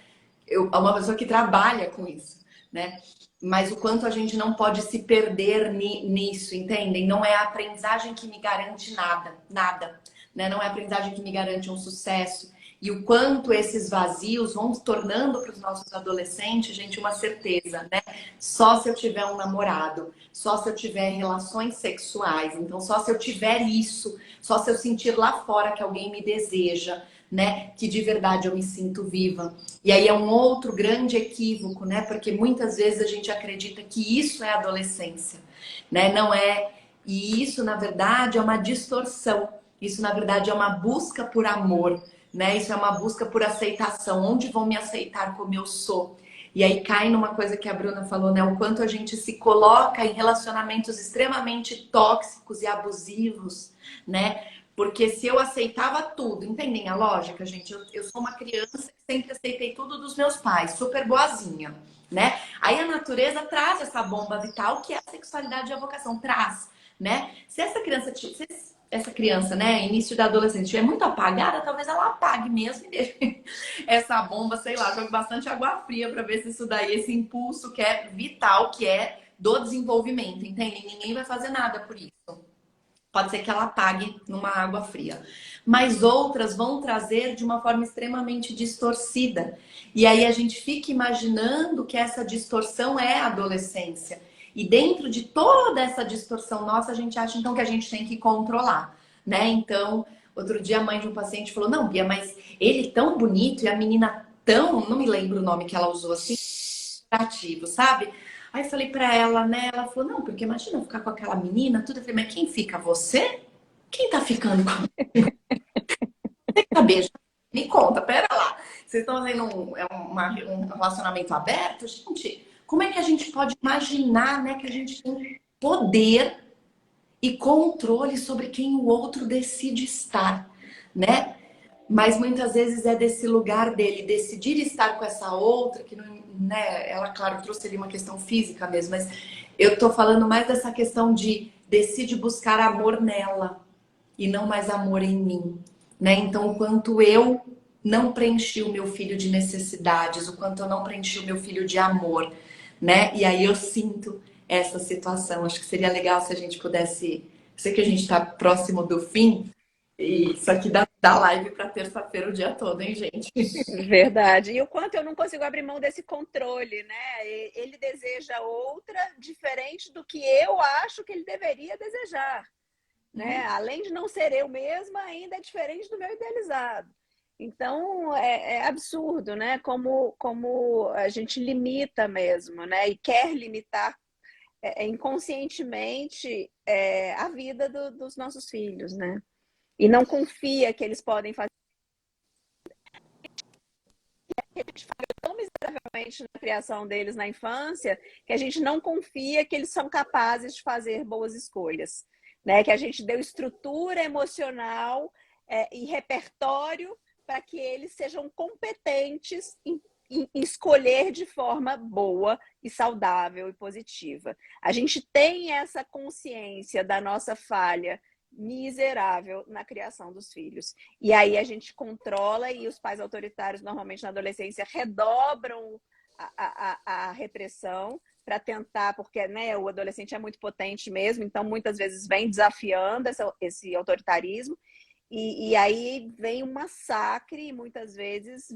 Eu, uma pessoa que trabalha com isso, né? Mas o quanto a gente não pode se perder nisso, entendem? Não é a aprendizagem que me garante nada, né? Não é a aprendizagem que me garante um sucesso. E o quanto esses vazios vão se tornando para os nossos adolescentes, gente, uma certeza, né? Só se eu tiver um namorado, só se eu tiver relações sexuais, então só se eu tiver isso, só se eu sentir lá fora que alguém me deseja, né? Que de verdade eu me sinto viva. E aí é um outro grande equívoco, né? Porque muitas vezes a gente acredita que isso é adolescência, né? Não é. E isso, na verdade, é uma distorção. Isso, na verdade, é uma busca por amor, né? Isso é uma busca por aceitação. Onde vão me aceitar como eu sou? E aí cai numa coisa que a Bruna falou, né? O quanto a gente se coloca em relacionamentos extremamente tóxicos e abusivos, né? Porque se eu aceitava tudo, entendem a lógica, gente? Eu sou uma criança que sempre aceitei tudo dos meus pais, super boazinha, né? Aí a natureza traz essa bomba vital que é a sexualidade e a vocação, traz, né? Se essa criança, né, início da adolescência, estiver muito apagada, talvez ela apague mesmo e deixe essa bomba, sei lá, jogue bastante água fria para ver se isso daí, esse impulso que é vital, que é do desenvolvimento, entende? Ninguém vai fazer nada por isso. Pode ser que ela apague numa água fria. Mas outras vão trazer de uma forma extremamente distorcida. E aí a gente fica imaginando que essa distorção é a adolescência. E dentro de toda essa distorção nossa, a gente acha então que a gente tem que controlar, né? Então, outro dia a mãe de um paciente falou: "Não, Bia, mas ele tão bonito e a menina tão, não me lembro o nome que ela usou assim, ativo, sabe?" Aí eu falei pra ela, né? Ela falou: "Não, porque imagina eu ficar com aquela menina, tudo." Eu falei: "Mas quem fica? Você? Quem tá ficando com a beijo? Me conta, pera lá. Vocês estão fazendo um relacionamento aberto? Gente, como é que a gente pode imaginar, né, que a gente tem poder e controle sobre quem o outro decide estar, né? Mas muitas vezes é desse lugar dele decidir estar com essa outra, que não, né? Ela, claro, trouxe ali uma questão física mesmo, mas eu tô falando mais dessa questão de decide buscar amor nela e não mais amor em mim, né? Então, o quanto eu não preenchi o meu filho de necessidades, o quanto eu não preenchi o meu filho de amor, né? E aí eu sinto essa situação. Acho que seria legal se a gente pudesse. Sei que a gente está próximo do fim, e isso aqui dá live para terça-feira o dia todo, hein, gente? Verdade. E o quanto eu não consigo abrir mão desse controle, né? Ele deseja outra diferente do que eu acho que ele deveria desejar, né? Além de não ser eu mesma, ainda é diferente do meu idealizado. Então, é absurdo, né? Como a gente limita mesmo, né? E quer limitar inconscientemente a vida dos nossos filhos, né? E não confia que eles podem fazer. A gente falha tão miseravelmente na criação deles na infância que a gente não confia que eles são capazes de fazer boas escolhas, né? Que a gente deu estrutura emocional e repertório para que eles sejam competentes em escolher de forma boa e saudável e positiva. A gente tem essa consciência da nossa falha miserável na criação dos filhos. E aí a gente controla e os pais autoritários, normalmente na adolescência, redobram a repressão para tentar, porque né, o adolescente é muito potente mesmo, então muitas vezes vem desafiando esse autoritarismo. E aí vem um massacre, e muitas vezes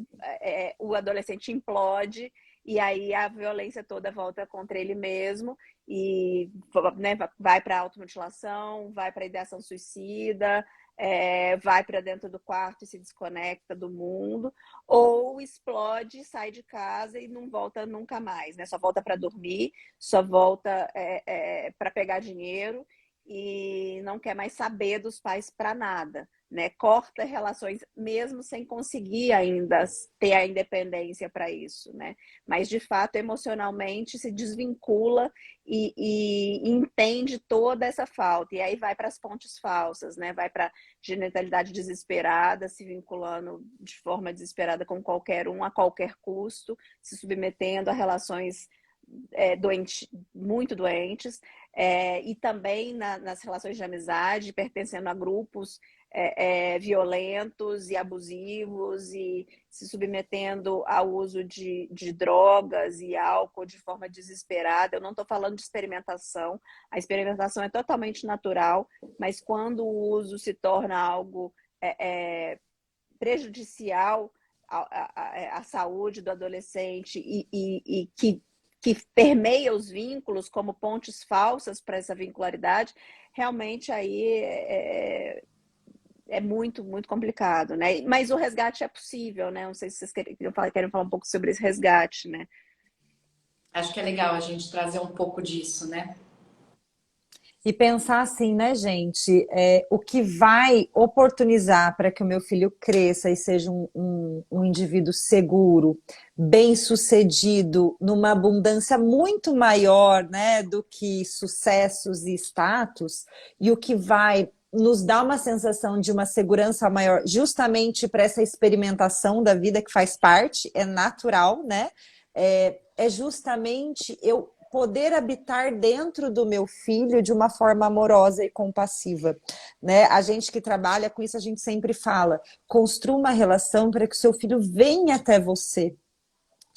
o adolescente implode, e aí a violência toda volta contra ele mesmo, e né, vai para a automutilação, vai para a ideação suicida, vai para dentro do quarto e se desconecta do mundo, ou explode, sai de casa e não volta nunca mais, né? Só volta para dormir, só volta para pegar dinheiro e não quer mais saber dos pais para nada, né? Corta relações mesmo sem conseguir ainda ter a independência para isso, né? Mas de fato emocionalmente se desvincula e entende toda essa falta e aí vai para as pontes falsas, né? Vai para genitalidade desesperada, se vinculando de forma desesperada com qualquer um a qualquer custo, se submetendo a relações muito doentes, e também nas relações de amizade, pertencendo a grupos violentos e abusivos e se submetendo ao uso de drogas e álcool de forma desesperada. Eu não estou falando de experimentação, a experimentação é totalmente natural, mas quando o uso se torna algo prejudicial à saúde do adolescente e que permeia os vínculos como pontes falsas para essa vincularidade, realmente aí é muito, muito complicado, né? Mas o resgate é possível, né? Não sei se vocês querem falar um pouco sobre esse resgate, né? Acho que é legal a gente trazer um pouco disso, né? E pensar assim, né, gente? O que vai oportunizar para que o meu filho cresça e seja um indivíduo seguro, bem-sucedido, numa abundância muito maior, né, do que sucessos e status, e o que vai nos dar uma sensação de uma segurança maior, justamente para essa experimentação da vida que faz parte, é natural, né? É justamente eu poder habitar dentro do meu filho de uma forma amorosa e compassiva, né? A gente que trabalha com isso, a gente sempre fala, construa uma relação para que o seu filho venha até você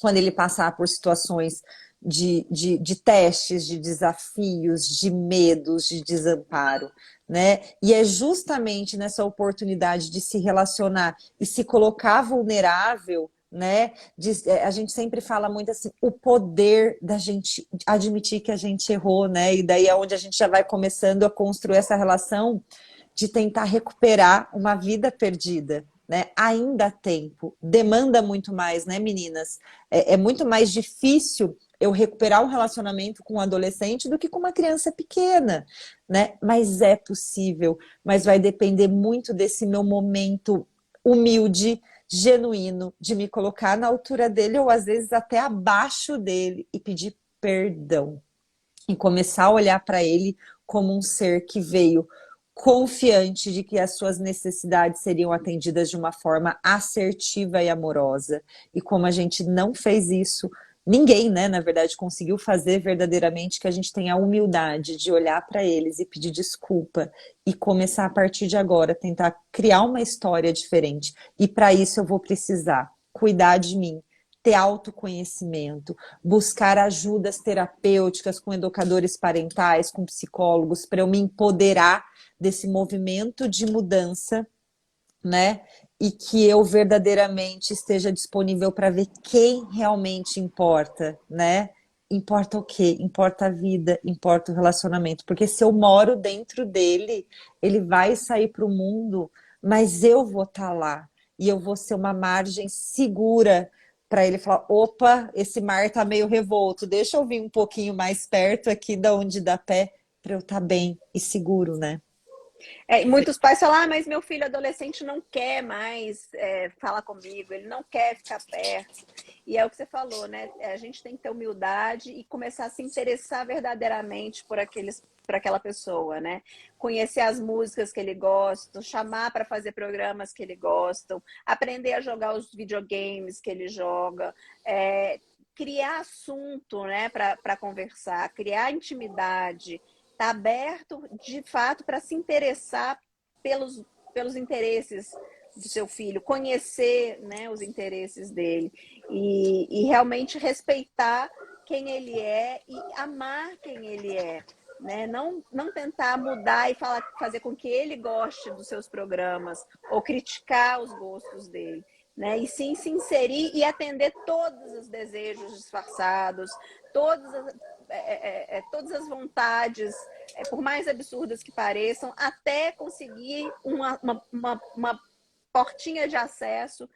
quando ele passar por situações de testes, de desafios, de medos, de desamparo, né? E é justamente nessa oportunidade de se relacionar e se colocar vulnerável, né? A gente sempre fala muito assim, o poder da gente admitir que a gente errou, né? E daí é onde a gente já vai começando a construir essa relação de tentar recuperar uma vida perdida, né? Ainda há tempo, demanda muito mais, né, meninas? É muito mais difícil eu recuperar um relacionamento com um adolescente do que com uma criança pequena, né? Mas é possível, mas vai depender muito desse meu momento humilde, genuíno, de me colocar na altura dele ou às vezes até abaixo dele e pedir perdão. E começar a olhar para ele como um ser que veio confiante de que as suas necessidades seriam atendidas de uma forma assertiva e amorosa. E como a gente não fez isso, ninguém, né, na verdade, conseguiu fazer verdadeiramente que a gente tenha a humildade de olhar para eles e pedir desculpa e começar a partir de agora tentar criar uma história diferente. E para isso eu vou precisar cuidar de mim, ter autoconhecimento, buscar ajudas terapêuticas com educadores parentais, com psicólogos, para eu me empoderar desse movimento de mudança, né? E que eu verdadeiramente esteja disponível para ver quem realmente importa, né? Importa o quê? Importa a vida, importa o relacionamento. Porque se eu moro dentro dele, ele vai sair para o mundo, mas eu vou estar lá. E eu vou ser uma margem segura para ele falar, opa, esse mar tá meio revolto, deixa eu vir um pouquinho mais perto aqui da onde dá pé para eu estar bem e seguro, né? E muitos pais falam, mas meu filho adolescente não quer mais falar comigo, ele não quer ficar perto. E é o que você falou, né? A gente tem que ter humildade e começar a se interessar verdadeiramente por aquela pessoa, né? Conhecer as músicas que ele gosta, chamar para fazer programas que ele gosta, aprender a jogar os videogames que ele joga, criar assunto, né, para conversar, criar intimidade. Está aberto, de fato, para se interessar pelos interesses do seu filho, conhecer, né, os interesses dele e realmente respeitar quem ele é e amar quem ele é, né? Não tentar mudar e fazer com que ele goste dos seus programas ou criticar os gostos dele. Né? E sim se inserir e atender todos os desejos disfarçados, todas as vontades, por mais absurdas que pareçam, até conseguir uma portinha de acesso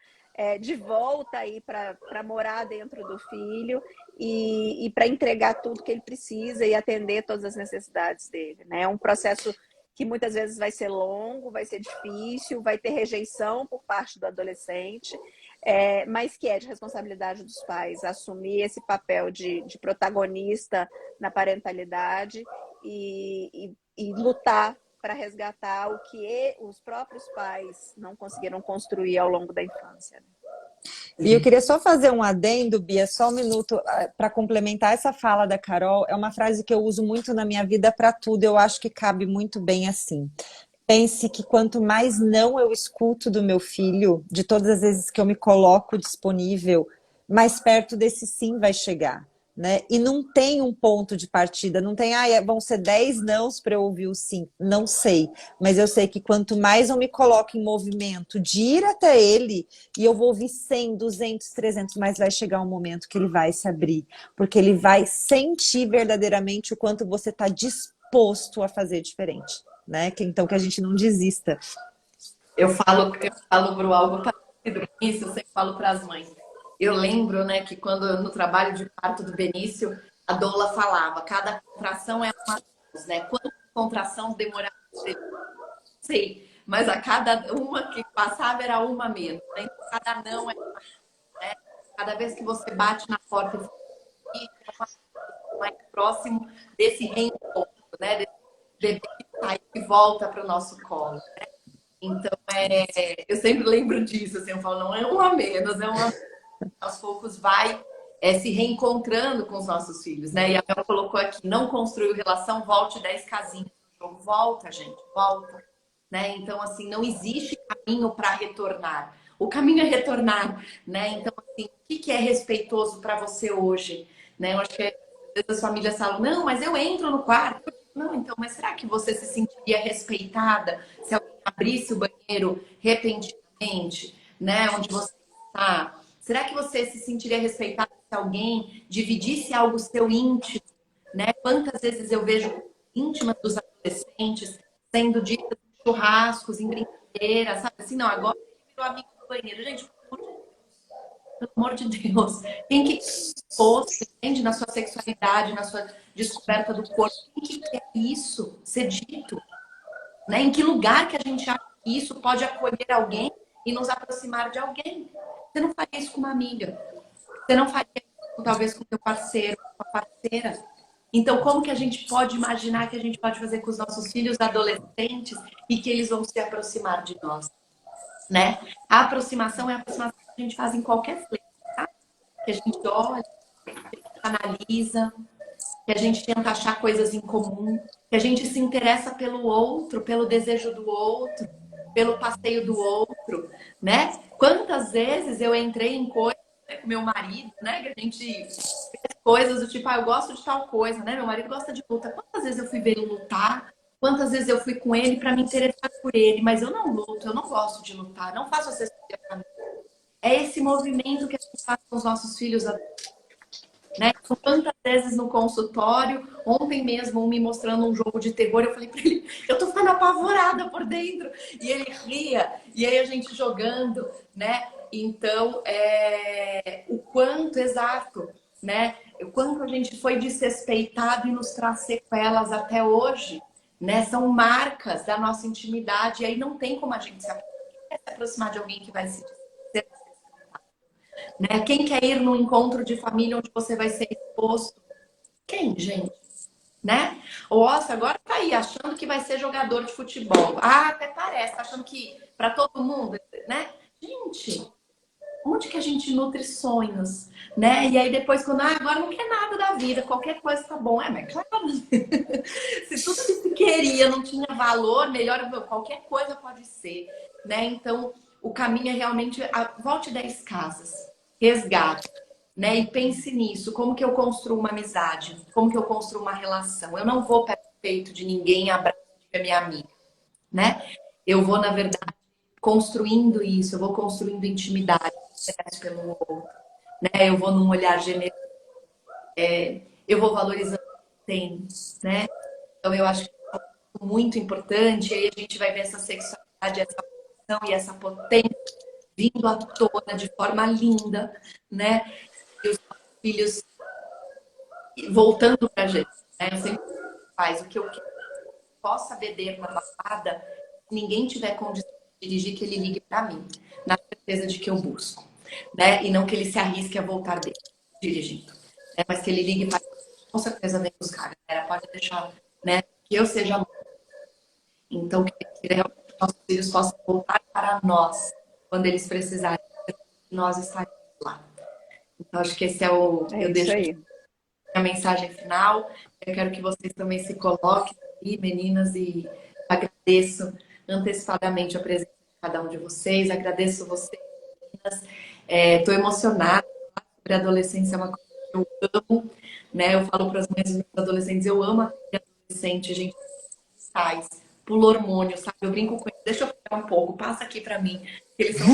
de volta aí para morar dentro do filho e para entregar tudo que ele precisa e atender todas as necessidades dele. Né? É um processo que muitas vezes vai ser longo, vai ser difícil, vai ter rejeição por parte do adolescente, mas que é de responsabilidade dos pais assumir esse papel de protagonista na parentalidade e lutar para resgatar o que os próprios pais não conseguiram construir ao longo da infância. E eu queria só fazer um adendo, Bia, só um minuto, para complementar essa fala da Carol. É uma frase que eu uso muito na minha vida para tudo, eu acho que cabe muito bem assim. Pense que quanto mais não eu escuto do meu filho, de todas as vezes que eu me coloco disponível, mais perto desse sim vai chegar. né? E não tem um ponto de partida, não tem, vão ser 10 nãos para eu ouvir o sim. Não sei, mas eu sei que quanto mais eu me coloco em movimento de ir até ele, e eu vou ouvir 100, 200, 300, mas vai chegar um momento que ele vai se abrir, porque ele vai sentir verdadeiramente o quanto você está disposto a fazer diferente, né? Então que a gente não desista. Eu falo pro algo parecido com isso, eu sempre falo para as mães. Eu lembro, né, que quando no trabalho de parto do Benício, a doula falava, cada contração é uma vez, né? Quantas contrações demoravam? Não sei, mas a cada uma que passava era uma menos, né? Então, cada não é, né? Cada vez que você bate na porta e fica mais próximo desse reencontro, né? Desse bebê que sai e volta para o nosso colo. Então, eu sempre lembro disso, assim, eu falo, não é um a menos, é um a menos. Aos poucos vai se reencontrando com os nossos filhos, né? E a Mel colocou aqui, não construiu relação, volte 10 casinhas no jogo. Volta, gente, volta. Né? Então, assim, não existe caminho para retornar. O caminho é retornar, né? Então, assim, o que é respeitoso para você hoje? Né? Eu acho que às vezes as famílias falam, não, mas eu entro no quarto. Não, então, mas será que você se sentiria respeitada se alguém abrisse o banheiro repentinamente, né? Onde você está? Será que você se sentiria respeitada se alguém dividisse algo seu íntimo, né? Quantas vezes eu vejo íntimas dos adolescentes sendo ditas em churrascos, em brincadeiras, sabe assim, não, agora ele virou amigo do banheiro. Gente, pelo amor de Deus, quem que fosse, entende, na sua sexualidade, na sua descoberta do corpo, quem que quer isso ser dito? Né? Em que lugar que a gente acha que isso pode acolher alguém e nos aproximar de alguém? Você não faria isso com uma amiga. Você não faria isso, talvez, com seu parceiro, com a parceira. Então, como que a gente pode imaginar que a gente pode fazer com os nossos filhos adolescentes e que eles vão se aproximar de nós, né? A aproximação é a aproximação que a gente faz em qualquer flerte, tá? Que a gente olha, que a gente analisa, que a gente tenta achar coisas em comum, que a gente se interessa pelo outro, pelo desejo do outro, pelo passeio do outro, né? Quantas vezes eu entrei em coisas, né, com meu marido, né? Que a gente fez coisas do tipo, eu gosto de tal coisa, né? Meu marido gosta de luta. Quantas vezes eu fui ver ele lutar? Quantas vezes eu fui com ele para me interessar por ele? Mas eu não luto, eu não gosto de lutar, não faço assessoria para mim. É esse movimento que a gente faz com os nossos filhos, né? Quantas vezes no consultório, ontem mesmo, me mostrando um jogo de terror, eu falei para ele, eu tô ficando apavorada por dentro. E ele ria, e aí a gente jogando, né? Então, o quanto exato, né? O quanto a gente foi desrespeitado e nos traz sequelas até hoje, né? São marcas da nossa intimidade, e aí não tem como a gente se aproximar de alguém que vai se né? Quem quer ir num encontro de família onde você vai ser exposto? Quem, gente? Né? O Oscar agora tá aí achando que vai ser jogador de futebol. Ah, até parece, tá achando que para todo mundo, né? Gente, onde que a gente nutre sonhos, né? E aí depois quando agora não quer nada da vida, qualquer coisa tá bom, mas claro. Se tudo que se queria não tinha valor, melhor qualquer coisa pode ser, né? Então, o caminho é realmente volte 10 casas, resgate, né? E pense nisso, como que eu construo uma amizade? Como que eu construo uma relação? Eu não vou perto do peito de ninguém abraçar a minha amiga, né? Eu vou, na verdade, construindo isso, eu vou construindo intimidade pelo outro, né? Eu vou num olhar generoso, eu vou valorizando o que tem, né? Então, eu acho que é muito importante, e aí a gente vai ver essa sexualidade, essa função e essa potência vindo à tona de forma linda, né? E os nossos filhos voltando pra gente, né? Eu sempre faz o que eu quero, possa beber na balada, se ninguém tiver condição de dirigir, que ele ligue para mim, na certeza de que eu busco, né? E não que ele se arrisque a voltar dele, dirigindo, né? Mas que ele ligue para com certeza vem buscar, galera, pode deixar, né? Que eu seja mãe. Então, que realmente nossos filhos possam voltar para nós quando eles precisarem, nós estaremos lá. Então, acho que esse é o. É Eu isso deixo aí. a mensagem final. Eu quero que vocês também se coloquem aí, meninas, e agradeço antecipadamente a presença de cada um de vocês. Agradeço vocês, meninas. Estou emocionada. Sobre a adolescência é uma coisa que eu amo. né? Eu falo para as mães dos meus adolescentes, eu amo a adolescente, gente, faz, pula hormônio, sabe? Eu brinco com eles, deixa eu ficar um pouco, passa aqui para mim, eles são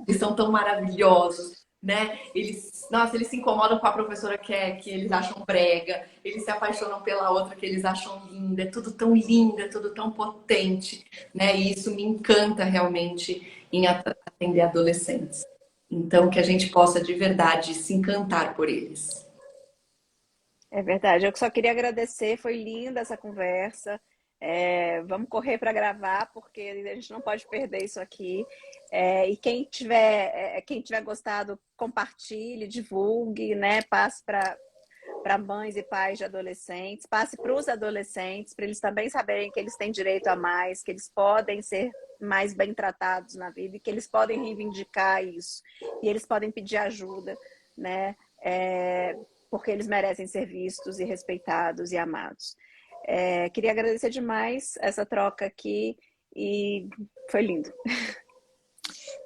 eles são tão maravilhosos, né? Eles, nossa, eles se incomodam com a professora que eles acham brega, eles se apaixonam pela outra que eles acham linda, é tudo tão lindo, é tudo tão potente, né? E isso me encanta realmente em atender adolescentes. Então, que a gente possa de verdade se encantar por eles. É verdade. Eu só queria agradecer, foi linda essa conversa. Vamos correr para gravar, porque a gente não pode perder isso aqui. E quem tiver gostado, compartilhe, divulgue, né? Passe para mães e pais de adolescentes, passe para os adolescentes, para eles também saberem que eles têm direito a mais, que eles podem ser mais bem tratados na vida e que eles podem reivindicar isso. E eles podem pedir ajuda, né? Porque eles merecem ser vistos e respeitados e amados. Queria agradecer demais essa troca aqui e foi lindo.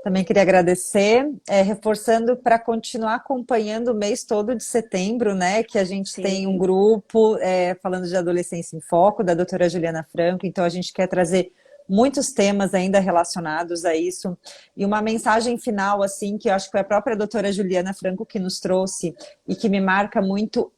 Também queria agradecer, reforçando para continuar acompanhando o mês todo de setembro, né? Que a gente tem um Sim, grupo falando de adolescência em foco, da doutora Juliana Franco, então a gente quer trazer muitos temas ainda relacionados a isso. E uma mensagem final, assim, que eu acho que foi a própria doutora Juliana Franco que nos trouxe e que me marca muito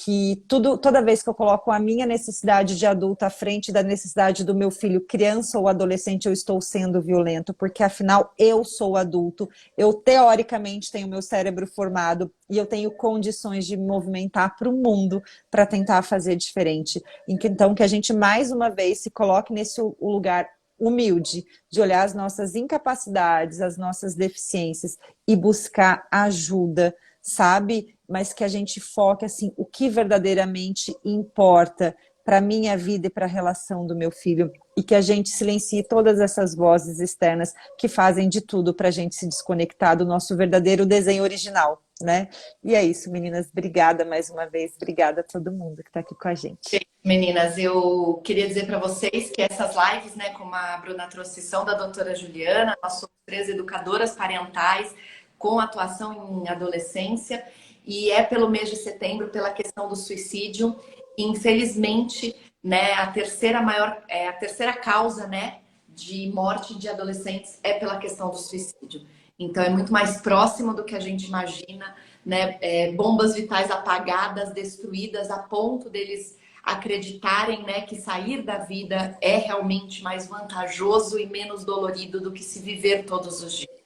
que toda vez que eu coloco a minha necessidade de adulto à frente da necessidade do meu filho, criança ou adolescente, eu estou sendo violento, porque afinal eu sou adulto, eu teoricamente tenho meu cérebro formado e eu tenho condições de me movimentar para o mundo para tentar fazer diferente. Então, que a gente mais uma vez se coloque nesse lugar humilde, de olhar as nossas incapacidades, as nossas deficiências e buscar ajuda, sabe? Mas que a gente foque assim, o que verdadeiramente importa para a minha vida e para a relação do meu filho, e que a gente silencie todas essas vozes externas que fazem de tudo para a gente se desconectar do nosso verdadeiro desenho original, né? E é isso, meninas. Obrigada mais uma vez. Obrigada a todo mundo que está aqui com a gente. Meninas, eu queria dizer para vocês que essas lives, né, como a Bruna trouxe, são da doutora Juliana, nós somos 3 educadoras parentais com atuação em adolescência, e é pelo mês de setembro, pela questão do suicídio. Infelizmente, né, a terceira causa, né, de morte de adolescentes é pela questão do suicídio. Então é muito mais próximo do que a gente imagina, né? Bombas vitais apagadas, destruídas, a ponto deles acreditarem, né, que sair da vida é realmente mais vantajoso e menos dolorido do que se viver todos os dias,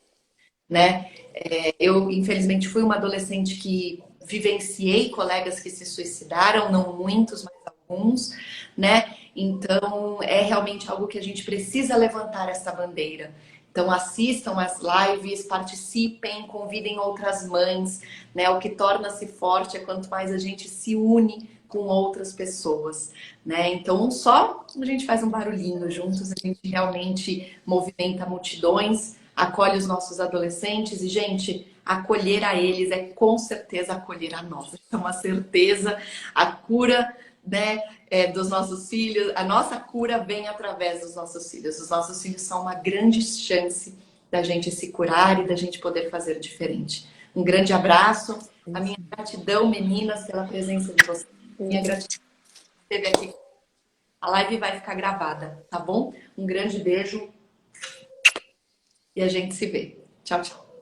né? Eu, infelizmente, fui uma adolescente que vivenciei colegas que se suicidaram, não muitos, mas alguns, né? Então, é realmente algo que a gente precisa levantar essa bandeira. Então, assistam as lives, participem, convidem outras mães, né? O que torna-se forte é quanto mais a gente se une com outras pessoas, né? Então, só a gente faz um barulhinho juntos, a gente realmente movimenta multidões, acolhe os nossos adolescentes e, gente, acolher a eles é com certeza acolher a nós. É uma certeza, a cura, né, dos nossos filhos, a nossa cura vem através dos nossos filhos. Os nossos filhos são uma grande chance da gente se curar e da gente poder fazer diferente. Um grande abraço, a minha gratidão, meninas, pela presença de vocês. Minha gratidão por esteve aqui. A live vai ficar gravada, tá bom? Um grande beijo e a gente se vê. Tchau, tchau.